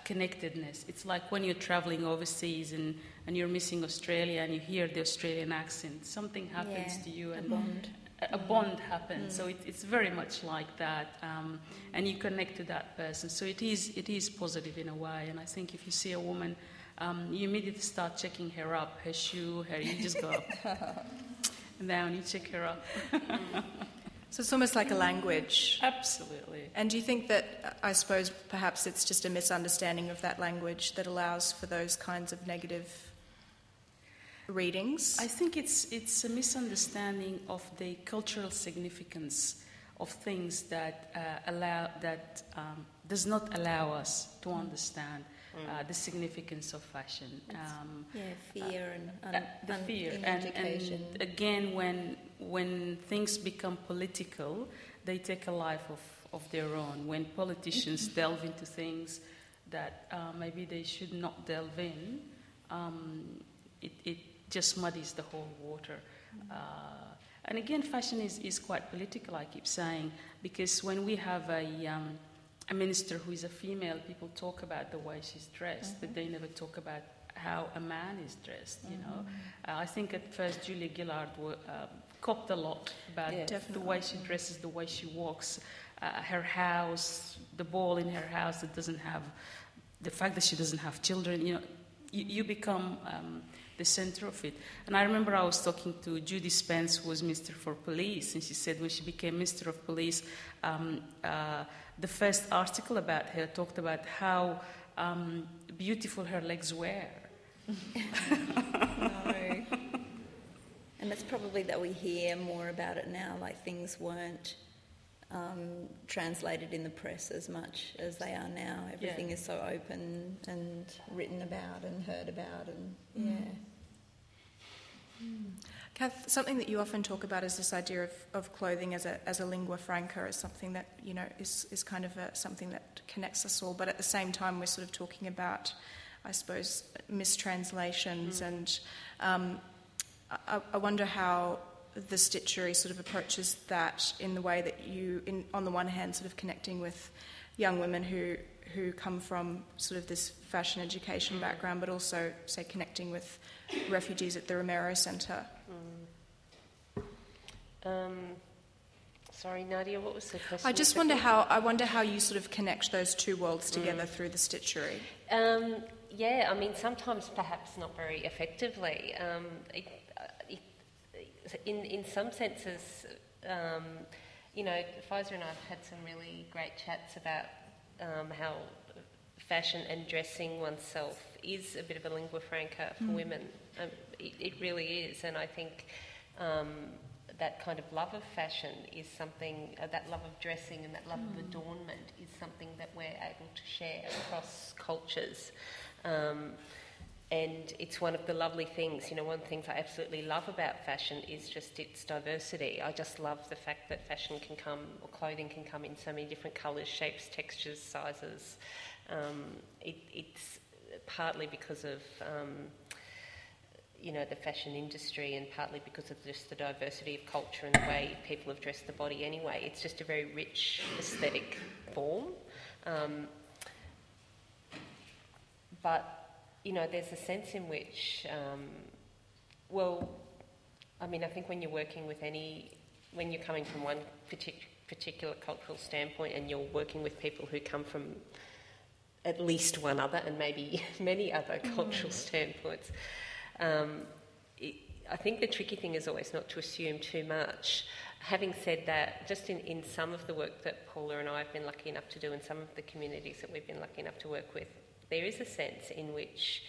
Speaker 8: connectedness. It's like when you're traveling overseas and you're missing Australia and you hear the Australian accent, something happens to you and a bond happens. So it's very much like that, and you connect to that person. So it is positive in a way. And I think if you see a woman, you immediately start checking her up, her shoe, you just go up and down, you check her up.
Speaker 3: So it's almost like a language.
Speaker 8: Absolutely.
Speaker 3: And do you think that, I suppose, perhaps it's just a misunderstanding of that language that allows for those kinds of negative readings?
Speaker 8: I think it's a misunderstanding of the cultural significance of things that does not allow us to understand the significance of fashion.
Speaker 7: Fear and
Speaker 8: the fear.
Speaker 7: education.
Speaker 8: And again, when things become political, they take a life of their own. When politicians delve into things that maybe they should not delve in, it just muddies the whole water. And again, fashion is quite political, I keep saying, because when we have a minister who is a female, people talk about the way she's dressed, but they never talk about how a man is dressed, I think at first Julia Gillard copped a lot about the way she dresses, the way she walks, her house, the ball in her house that doesn't have, the fact that she doesn't have children, you become the center of it. And I remember I was talking to Judy Spence, who was Minister for Police, and she said when she became Minister of Police, the first article about her talked about how beautiful her legs were.
Speaker 7: No. And it's probably that we hear more about it now, like things weren't translated in the press as much as they are now. Everything is so open and written about and heard about, and
Speaker 3: Kath, something that you often talk about is this idea of clothing as a lingua franca, as something that is kind of something that connects us all. But at the same time, we're sort of talking about, I suppose, mistranslations, and I wonder how the Stitchery sort of approaches that in the way that you, on the one hand, sort of connecting with young women who come from sort of this fashion education background, but also, say, connecting with refugees at the Romero Centre.
Speaker 6: Sorry, Nadia, what was the question?
Speaker 3: I just wonder how you sort of connect those two worlds together through the stitchery.
Speaker 6: Yeah, I mean, sometimes perhaps not very effectively. In some senses, you know, Faiza and I have had some really great chats about how fashion and dressing oneself is a bit of a lingua franca for women. It really is, and I think that kind of love of fashion is something, that love of dressing and that love of adornment is something that we're able to share across cultures. And it's one of the lovely things, you know, one of the things I absolutely love about fashion is just its diversity. I just love the fact that fashion can come, or clothing can come in so many different colours, shapes, textures, sizes. It's partly because of, you know, the fashion industry, and partly because of just the diversity of culture and the way people have dressed the body anyway. It's just a very rich aesthetic form. But you know, there's a sense in which, well, I mean, I think when you're working with when you're coming from one particular cultural standpoint and you're working with people who come from at least one other and maybe many other cultural standpoints, I think the tricky thing is always not to assume too much. Having said that, just in some of the work that Paula and I have been lucky enough to do, in some of the communities that we've been lucky enough to work with, there is a sense in which,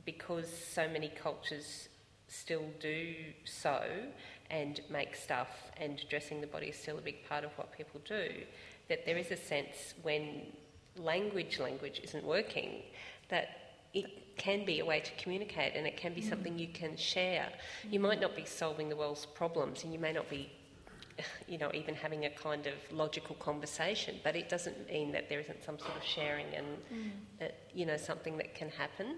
Speaker 6: because so many cultures still do sew and make stuff, and dressing the body is still a big part of what people do, that there is a sense when language isn't working, that it can be a way to communicate, and it can be something you can share. You might not be solving the world's problems, and you may not be, you know, even having a kind of logical conversation, but it doesn't mean that there isn't some sort of sharing and, you know, something that can happen.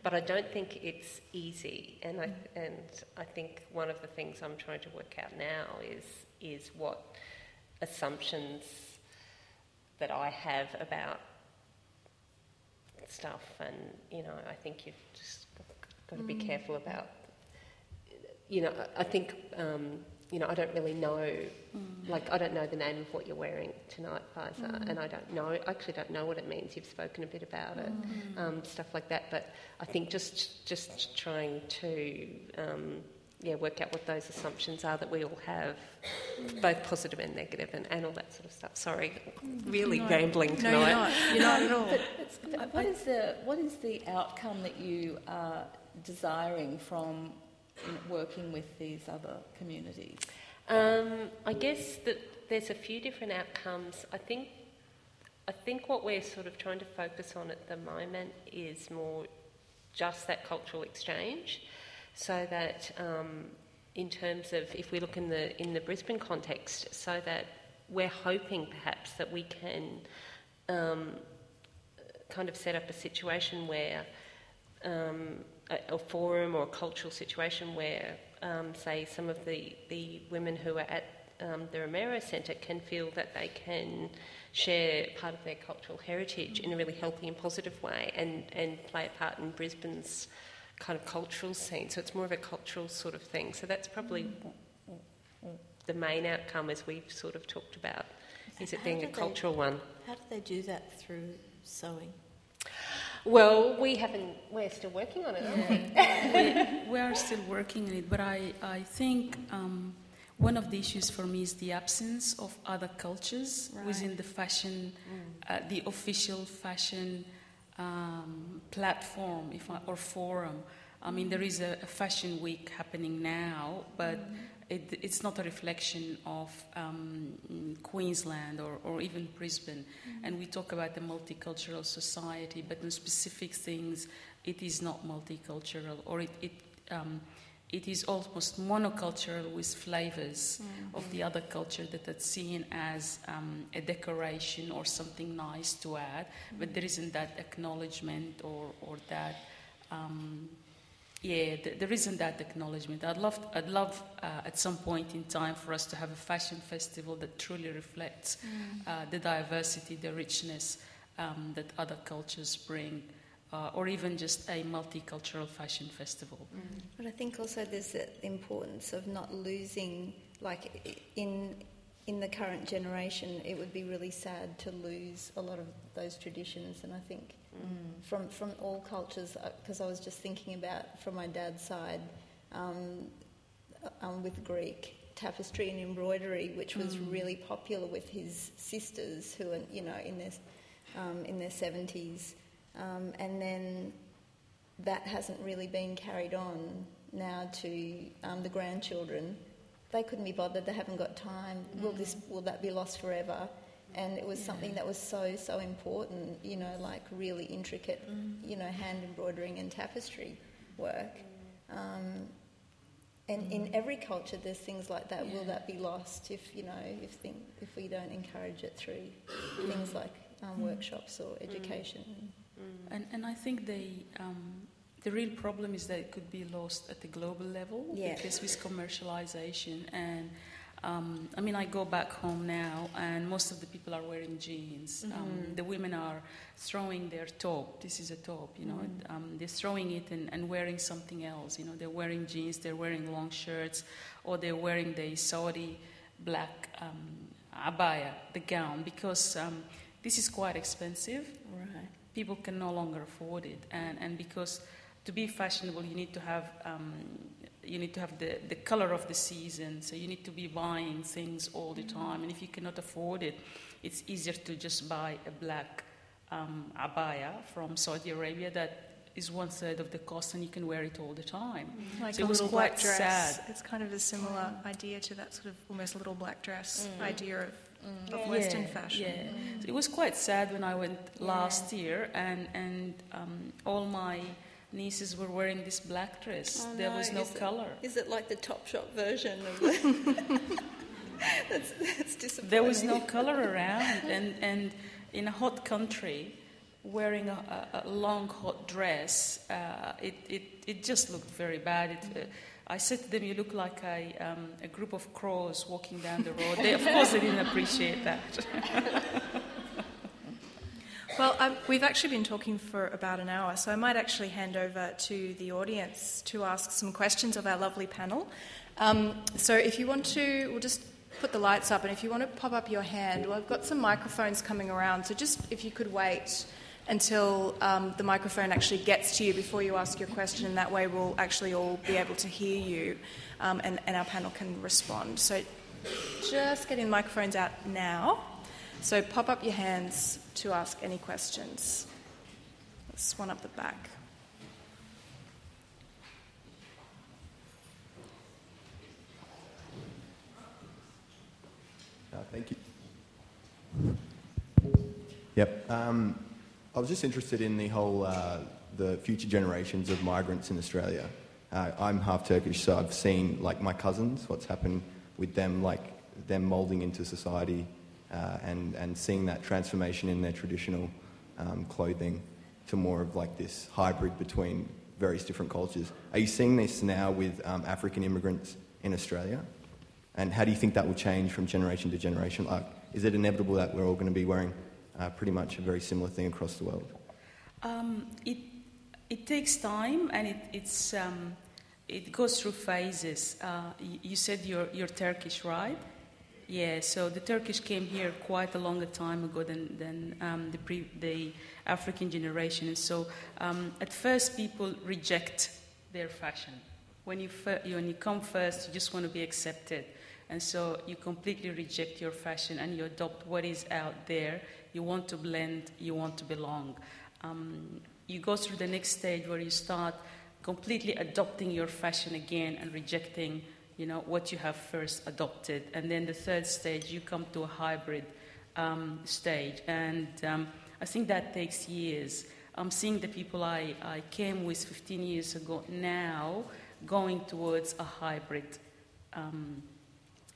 Speaker 6: But I don't think it's easy, and I think one of the things I'm trying to work out now is what assumptions that I have about stuff, and, you know, I think you've just got to be careful about, you know, I think, you know, I don't really know, like, I don't know the name of what you're wearing tonight, Faiza, and I actually don't know what it means. You've spoken a bit about it, stuff like that, but I think just trying to, work out what those assumptions are that we all have, both positive and negative, and all that sort of stuff. Sorry, really rambling tonight.
Speaker 3: No, you're not at all.
Speaker 4: But what is the outcome that you are desiring from working with these other communities?
Speaker 6: I guess that there's a few different outcomes. I think what we're sort of trying to focus on at the moment is more just that cultural exchange, so that in terms of, if we look in the Brisbane context, so that we're hoping perhaps that we can kind of set up a situation where a forum or a cultural situation where, say, some of the women who are at the Romero Centre can feel that they can share part of their cultural heritage in a really healthy and positive way, and play a part in Brisbane's kind of cultural scene. So it's more of a cultural sort of thing. So that's probably the main outcome, as we've sort of talked about, is it being a cultural one.
Speaker 5: How do they do that through sewing?
Speaker 6: Well, we're still working on it, aren't we?
Speaker 8: We are still working on it, but I think one of the issues for me is the absence of other cultures within the fashion, the official fashion platform or forum. I mean, there is a fashion week happening now, but it's not a reflection of Queensland or even Brisbane. And we talk about the multicultural society, but in specific things, it is not multicultural, or it is almost monocultural with flavours of the other culture that are seen as a decoration or something nice to add, but there isn't that acknowledgement or that there isn't that acknowledgement. I'd love at some point in time for us to have a fashion festival that truly reflects the diversity, the richness that other cultures bring, or even just a multicultural fashion festival.
Speaker 7: But I think also there's the importance of not losing, like in the current generation, it would be really sad to lose a lot of those traditions. And I think from all cultures, because I was just thinking about from my dad's side, with Greek tapestry and embroidery, which was really popular with his sisters who are, you know, in their 70s, and then that hasn't really been carried on now to the grandchildren. They couldn't be bothered. They haven't got time. Will that be lost forever? And it was something that was so important. You know, like really intricate, you know, hand embroidering and tapestry work. And in every culture, there's things like that. Will that be lost if we don't encourage it through things like workshops or education?
Speaker 8: And I think the real problem is that it could be lost at the global level because with commercialization and I mean, I go back home now and most of the people are wearing jeans. The women are throwing their top. This is a top, you know. They're throwing it and wearing something else. You know, they're wearing jeans, they're wearing long shirts, or they're wearing the Saudi black abaya, the gown, because this is quite expensive.
Speaker 5: Right.
Speaker 8: People can no longer afford it, and because to be fashionable, you need to have the color of the season. So you need to be buying things all the time, and if you cannot afford it, it's easier to just buy a black abaya from Saudi Arabia that is 1/3 of the cost, and you can wear it all the time.
Speaker 3: Like
Speaker 8: so
Speaker 3: a
Speaker 8: it was
Speaker 3: little
Speaker 8: quite
Speaker 3: black dress.
Speaker 8: sad.
Speaker 3: It's kind of a similar idea to that sort of almost little black dress idea of Western fashion.
Speaker 8: Yeah. So it was quite sad when I went last year, and all my nieces were wearing this black dress.
Speaker 5: Oh,
Speaker 8: there was no colour.
Speaker 5: Is it like the Topshop version of the... that's disappointing.
Speaker 8: There was no colour around, and in a hot country, wearing a long hot dress, it just looked very bad. I said to them, "You look like a group of crows walking down the road." Of course, they didn't appreciate that.
Speaker 3: Well, we've actually been talking for about an hour, so I might actually hand over to the audience to ask some questions of our lovely panel. So if you want to, we'll just put the lights up, and if you want to pop up your hand, well, I've got some microphones coming around, so just if you could wait until the microphone actually gets to you before you ask your question, and that way we'll actually all be able to hear you, and our panel can respond. So just getting the microphones out now. So pop up your hands to ask any questions. There's one up the back.
Speaker 9: Thank you. Yep. I was just interested in the whole, the future generations of migrants in Australia. I'm half Turkish, so I've seen, like, my cousins, what's happened with them, like, them moulding into society, and seeing that transformation in their traditional clothing to more of like this hybrid between various different cultures. Are you seeing this now with African immigrants in Australia? And how do you think that will change from generation to generation? Like, is it inevitable that we're all going to be wearing pretty much a very similar thing across the world?
Speaker 8: It takes time, and it goes through phases. You said you're Turkish, right? Yeah, so the Turkish came here quite a longer time ago than the African generation. And so at first people reject their fashion. When you come first, you just want to be accepted. And so you completely reject your fashion and you adopt what is out there. You want to blend, you want to belong. You go through the next stage where you start completely adopting your fashion again and rejecting what you have first adopted. And then the third stage, you come to a hybrid stage. And I think that takes years. I'm seeing the people I came with 15 years ago now going towards a hybrid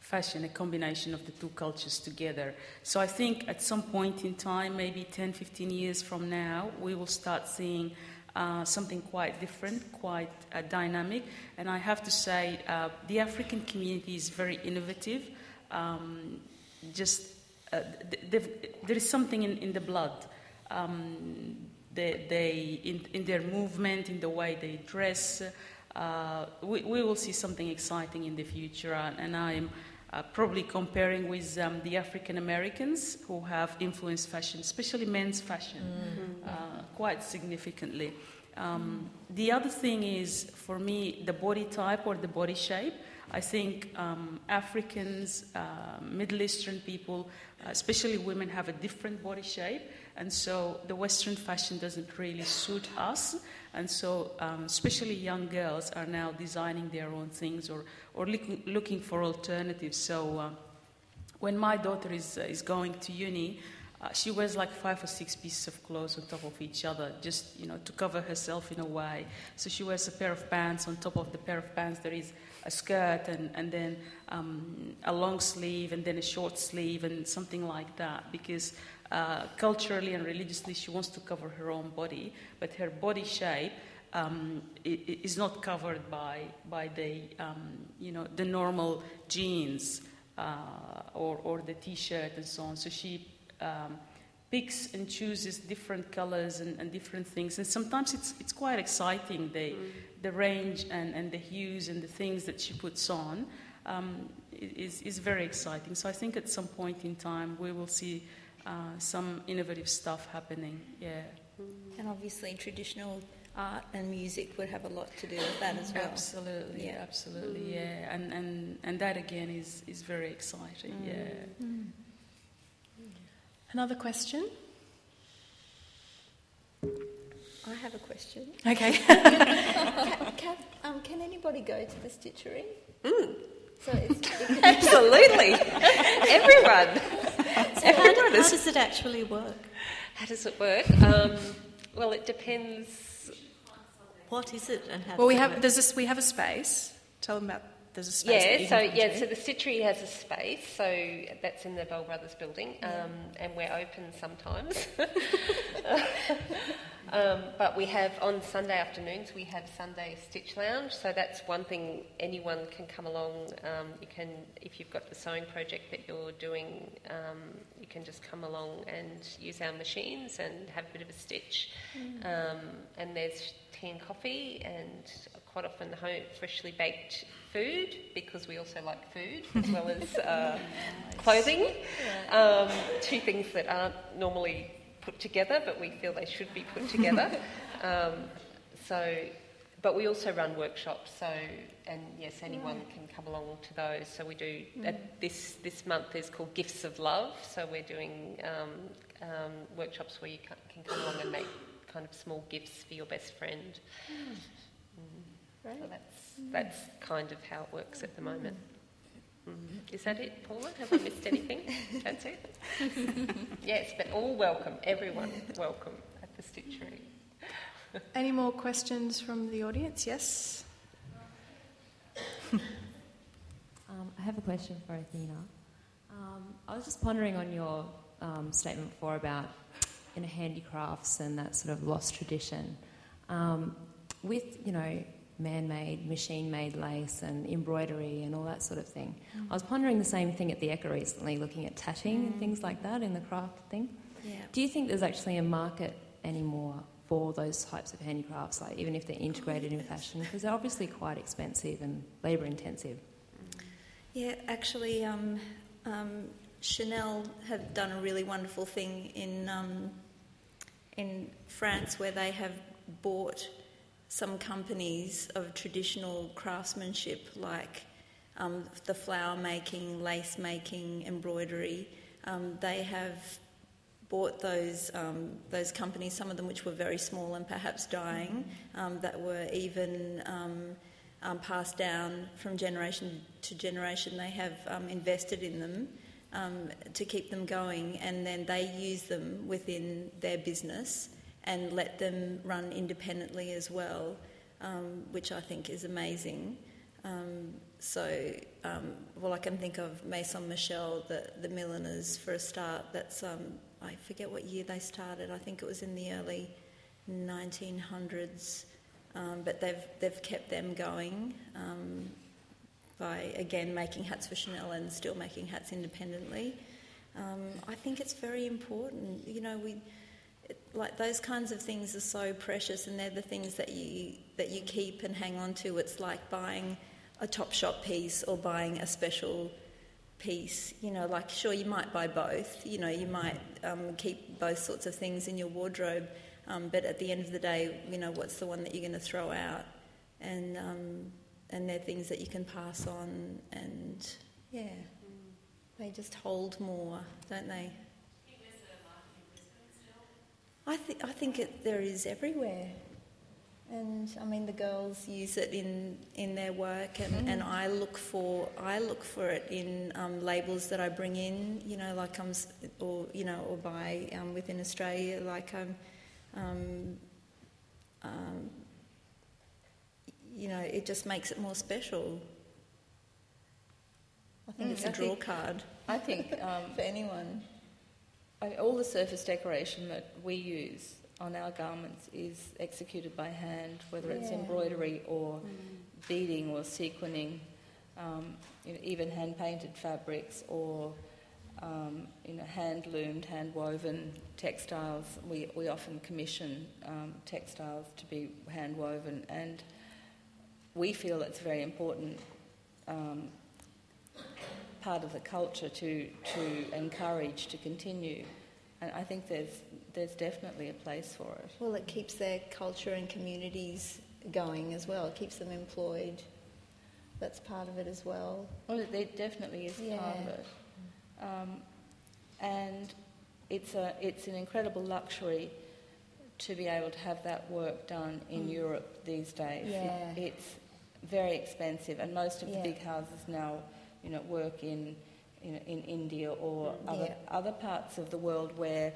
Speaker 8: fashion, a combination of the two cultures together. So I think at some point in time, maybe 10, 15 years from now, we will start seeing something quite different, quite dynamic. And I have to say, the African community is very innovative. There is something in the blood. In their movement, in the way they dress. We will see something exciting in the future, and I am probably comparing with the African Americans who have influenced fashion, especially men's fashion, quite significantly. The other thing is, for me, the body type or the body shape. I think Africans, Middle Eastern people, especially women, have a different body shape, and so the Western fashion doesn't really suit us. And so especially young girls are now designing their own things or looking for alternatives. So when my daughter is going to uni, she wears like 5 or 6 pieces of clothes on top of each other, just to cover herself in a way. So she wears a pair of pants. On top of the pair of pants, there is a skirt and then a long sleeve and then a short sleeve and something like that, because culturally and religiously she wants to cover her own body, but her body shape is not covered by the the normal jeans or the t-shirt and so on. So she picks and chooses different colors and different things, and sometimes it's quite exciting, the range and the hues and the things that she puts on is very exciting. So I think at some point in time we will see some innovative stuff happening.
Speaker 7: And obviously traditional art and music would have a lot to do with that as well.
Speaker 8: Absolutely, absolutely, and that again is very exciting.
Speaker 3: Another question?
Speaker 7: I have a question.
Speaker 3: Okay.
Speaker 7: Kath, can anybody go to the Stitchery? So
Speaker 6: Absolutely. Everyone.
Speaker 5: So how does it actually work?
Speaker 6: How does it work? Well, it depends.
Speaker 5: What is it and how
Speaker 3: Well,
Speaker 5: does it work?
Speaker 3: we have a space. Tell them about there's a space.
Speaker 6: So the Stitchery has a space, so that's in the Bell Brothers building, and we're open sometimes. But we have, on Sunday afternoons, we have Sunday Stitch Lounge, so that's one thing, anyone can come along. You can, if you've got the sewing project that you're doing, you can just come along and use our machines and have a bit of a stitch. And there's tea and coffee, and quite often freshly baked food, because we also like food as well as clothing. Two things that aren't normally put together, but we feel they should be put together. But we also run workshops, and yes, anyone can come along to those. So we do, this month is called Gifts of Love, so we're doing workshops where you can come along and make kind of small gifts for your best friend. So that's kind of how it works at the moment. Is that it, Paula? Have I missed anything? That's it? Yes, but all welcome, everyone welcome at the Stitchery.
Speaker 3: Any more questions from the audience? Yes?
Speaker 10: I have a question for Athena. I was just pondering on your statement before about handicrafts and that sort of lost tradition. With, man-made, machine-made lace and embroidery and all that sort of thing. I was pondering the same thing at the Ekka recently, looking at tatting and things like that in the craft thing. Do you think there's actually a market anymore for those types of handicrafts, like even if they're integrated in fashion? Because they're obviously quite expensive and labour-intensive.
Speaker 7: Yeah, actually, Chanel have done a really wonderful thing in France, where they have bought some companies of traditional craftsmanship, like the flower making, lace making, embroidery. They have bought those companies, some of them which were very small and perhaps dying, that were even passed down from generation to generation. They have invested in them to keep them going, and then they use them within their business and let them run independently as well, which I think is amazing. I can think of Maison Michel, the milliners, for a start. That's I forget what year they started. I think it was in the early 1900s, but they've kept them going by, again, making hats for Chanel and still making hats independently. I think it's very important. You know, like those kinds of things are so precious, and they're the things that you keep and hang on to. It's like buying a Topshop piece or buying a special piece. You know, like, sure, you might buy both. You know, you might keep both sorts of things in your wardrobe, but at the end of the day, you know, what's the one that you're going to throw out? And they're things that you can pass on, and yeah, they just hold more, don't they? I think there is everywhere, and I mean the girls use it in their work, and I look for it in labels that I bring in, you know, like or buy within Australia, like you know, it just makes it more special. I think it's a draw card.
Speaker 4: I think
Speaker 7: for anyone.
Speaker 4: All the surface decoration that we use on our garments is executed by hand, whether it's embroidery or beading or sequining, you know, even hand-painted fabrics or you know, hand-loomed, hand-woven textiles. We often commission textiles to be hand-woven, and we feel it's a very important part of the culture to encourage, to continue, and I think there's definitely a place for it.
Speaker 7: Well, it keeps their culture and communities going as well. It keeps them employed. That's part of it as well.
Speaker 4: Well, it definitely is part of it, and it's an incredible luxury to be able to have that work done in Europe these days.
Speaker 7: Yeah.
Speaker 4: It's very expensive, and most of the big houses now, you know, work in India or other parts of the world where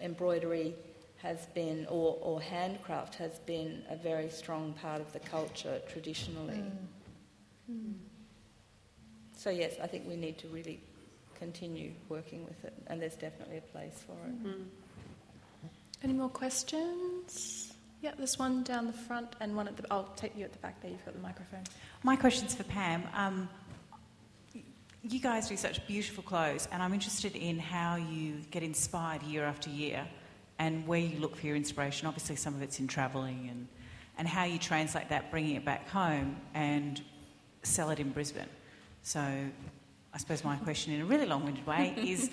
Speaker 4: embroidery has been, or handcraft has been a very strong part of the culture traditionally. So yes, I think we need to really continue working with it, and there's definitely a place for it.
Speaker 3: Any more questions? Yeah, there's one down the front and one at the... I'll take you at the back there, you've got the microphone.
Speaker 11: My question's for Pam. You guys do such beautiful clothes, and I'm interested in how you get inspired year after year and where you look for your inspiration. Obviously some of it's in travelling, and how you translate that, bringing it back home and sell it in Brisbane. So I suppose my question in a really long-winded way is,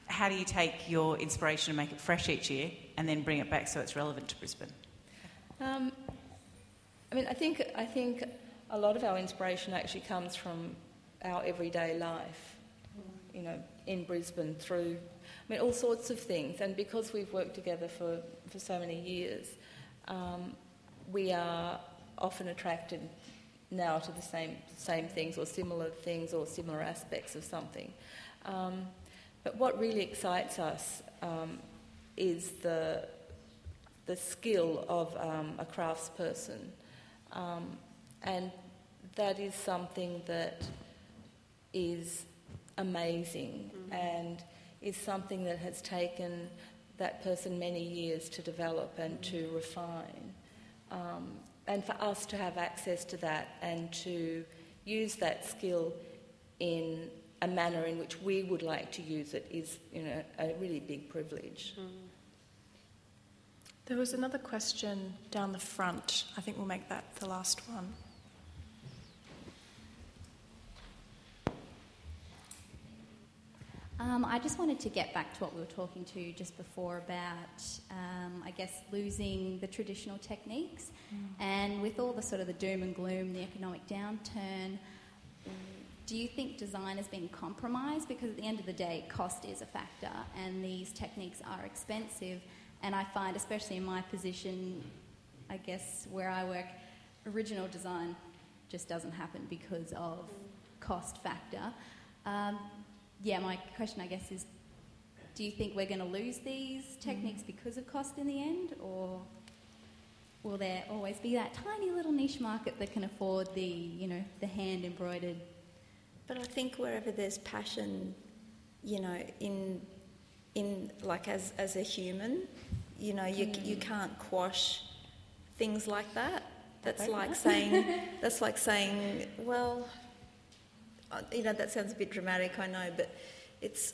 Speaker 11: how do you take your inspiration and make it fresh each year and then bring it back so it's relevant to Brisbane?
Speaker 4: I mean, I think a lot of our inspiration actually comes from our everyday life, you know, in Brisbane through, I mean, all sorts of things. And because we've worked together for so many years, we are often attracted now to the same things or similar aspects of something. But what really excites us is the skill of a craftsperson, and that is something that is amazing and is something that has taken that person many years to develop and to refine. And for us to have access to that and to use that skill in a manner in which we would like to use it is, you know, a really big privilege.
Speaker 3: There was another question down the front. I think we'll make that the last one.
Speaker 12: I just wanted to get back to what we were talking to just before about, I guess, losing the traditional techniques. And with all the sort of the doom and gloom, the economic downturn, do you think design has been compromised? Because at the end of the day, cost is a factor and these techniques are expensive. And I find, especially in my position, I guess, where I work, original design just doesn't happen because of cost factor. My question, I guess, is do you think we're going to lose these techniques because of cost in the end, or will there always be that tiny little niche market that can afford the hand-embroidered?
Speaker 7: But I think wherever there's passion, you know, in like as a human, you know, you can't quash things like that. That's like saying, well, you know, that sounds a bit dramatic, I know, but it's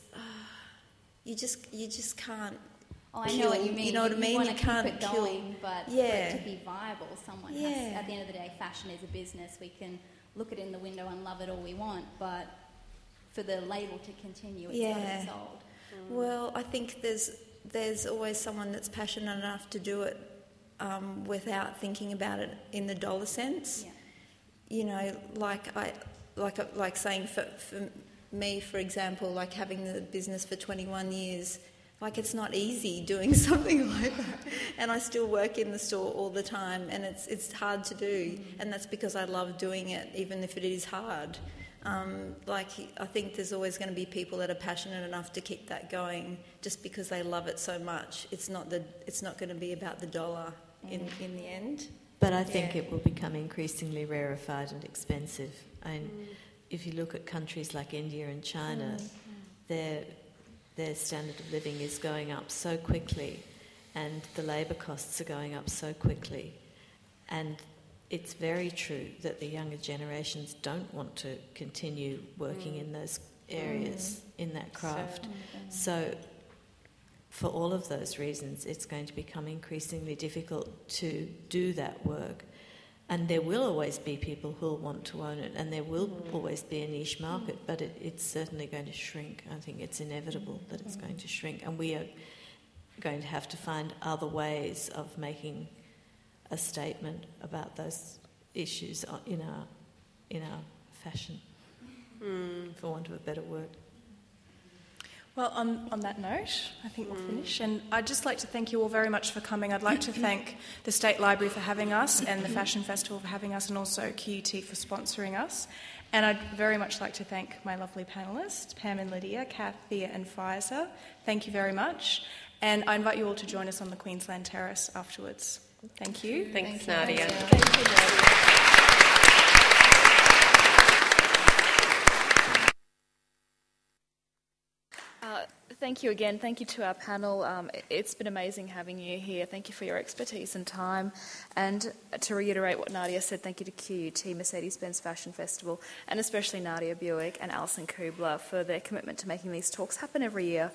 Speaker 7: you just can't.
Speaker 12: Oh, I know what you mean.
Speaker 7: You know what I mean?
Speaker 12: You can't keep it going, but for it to be viable, someone has. At the end of the day, fashion is a business. We can look it in the window and love it all we want, but for the label to continue, it's got to be sold.
Speaker 7: Well, I think there's always someone that's passionate enough to do it without thinking about it in the dollar sense. Yeah. You know, like saying for me, for example, like having the business for 21 years. Like, it's not easy doing something like that. And I still work in the store all the time, and it's hard to do. And that's because I love doing it, even if it is hard. I think there's always going to be people that are passionate enough to keep that going just because they love it so much. It's not going to be about the dollar in the end.
Speaker 5: But I think it will become increasingly rarefied and expensive. And if you look at countries like India and China, their standard of living is going up so quickly, and the labour costs are going up so quickly. And it's very true that the younger generations don't want to continue working in those areas, in that craft. So for all of those reasons, it's going to become increasingly difficult to do that work. And there will always be people who will want to own it, and there will always be a niche market, but it's certainly going to shrink. I think it's inevitable that it's going to shrink, and we are going to have to find other ways of making a statement about those issues in our fashion, for want of a better word.
Speaker 3: Well, on that note, I think we'll finish. And I'd just like to thank you all very much for coming. I'd like to thank the State Library for having us, and the Fashion Festival for having us, and also QUT for sponsoring us. And I'd very much like to thank my lovely panellists, Pam and Lydia, Kath, Thea and Faiza. Thank you very much. And I invite you all to join us on the Queensland Terrace afterwards. Thank you.
Speaker 6: Thanks, Nadia.
Speaker 2: Thank you, Nadia.
Speaker 1: Thank you again. Thank you to our panel. It's been amazing having you here. Thank you for your expertise and time. And to reiterate what Nadia said, thank you to QUT, Mercedes-Benz Fashion Festival, and especially Nadia Buick and Alison Kubler for their commitment to making these talks happen every year.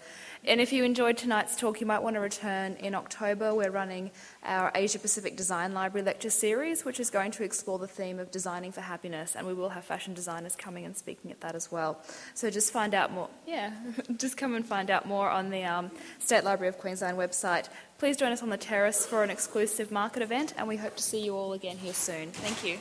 Speaker 1: And if you enjoyed tonight's talk, you might want to return in October. We're running our Asia Pacific Design Library lecture series, which is going to explore the theme of designing for happiness, and we will have fashion designers coming and speaking at that as well. So just find out more. Just come and find out more on the State Library of Queensland website. Please join us on the terrace for an exclusive market event, and we hope to see you all again here soon. Thank you.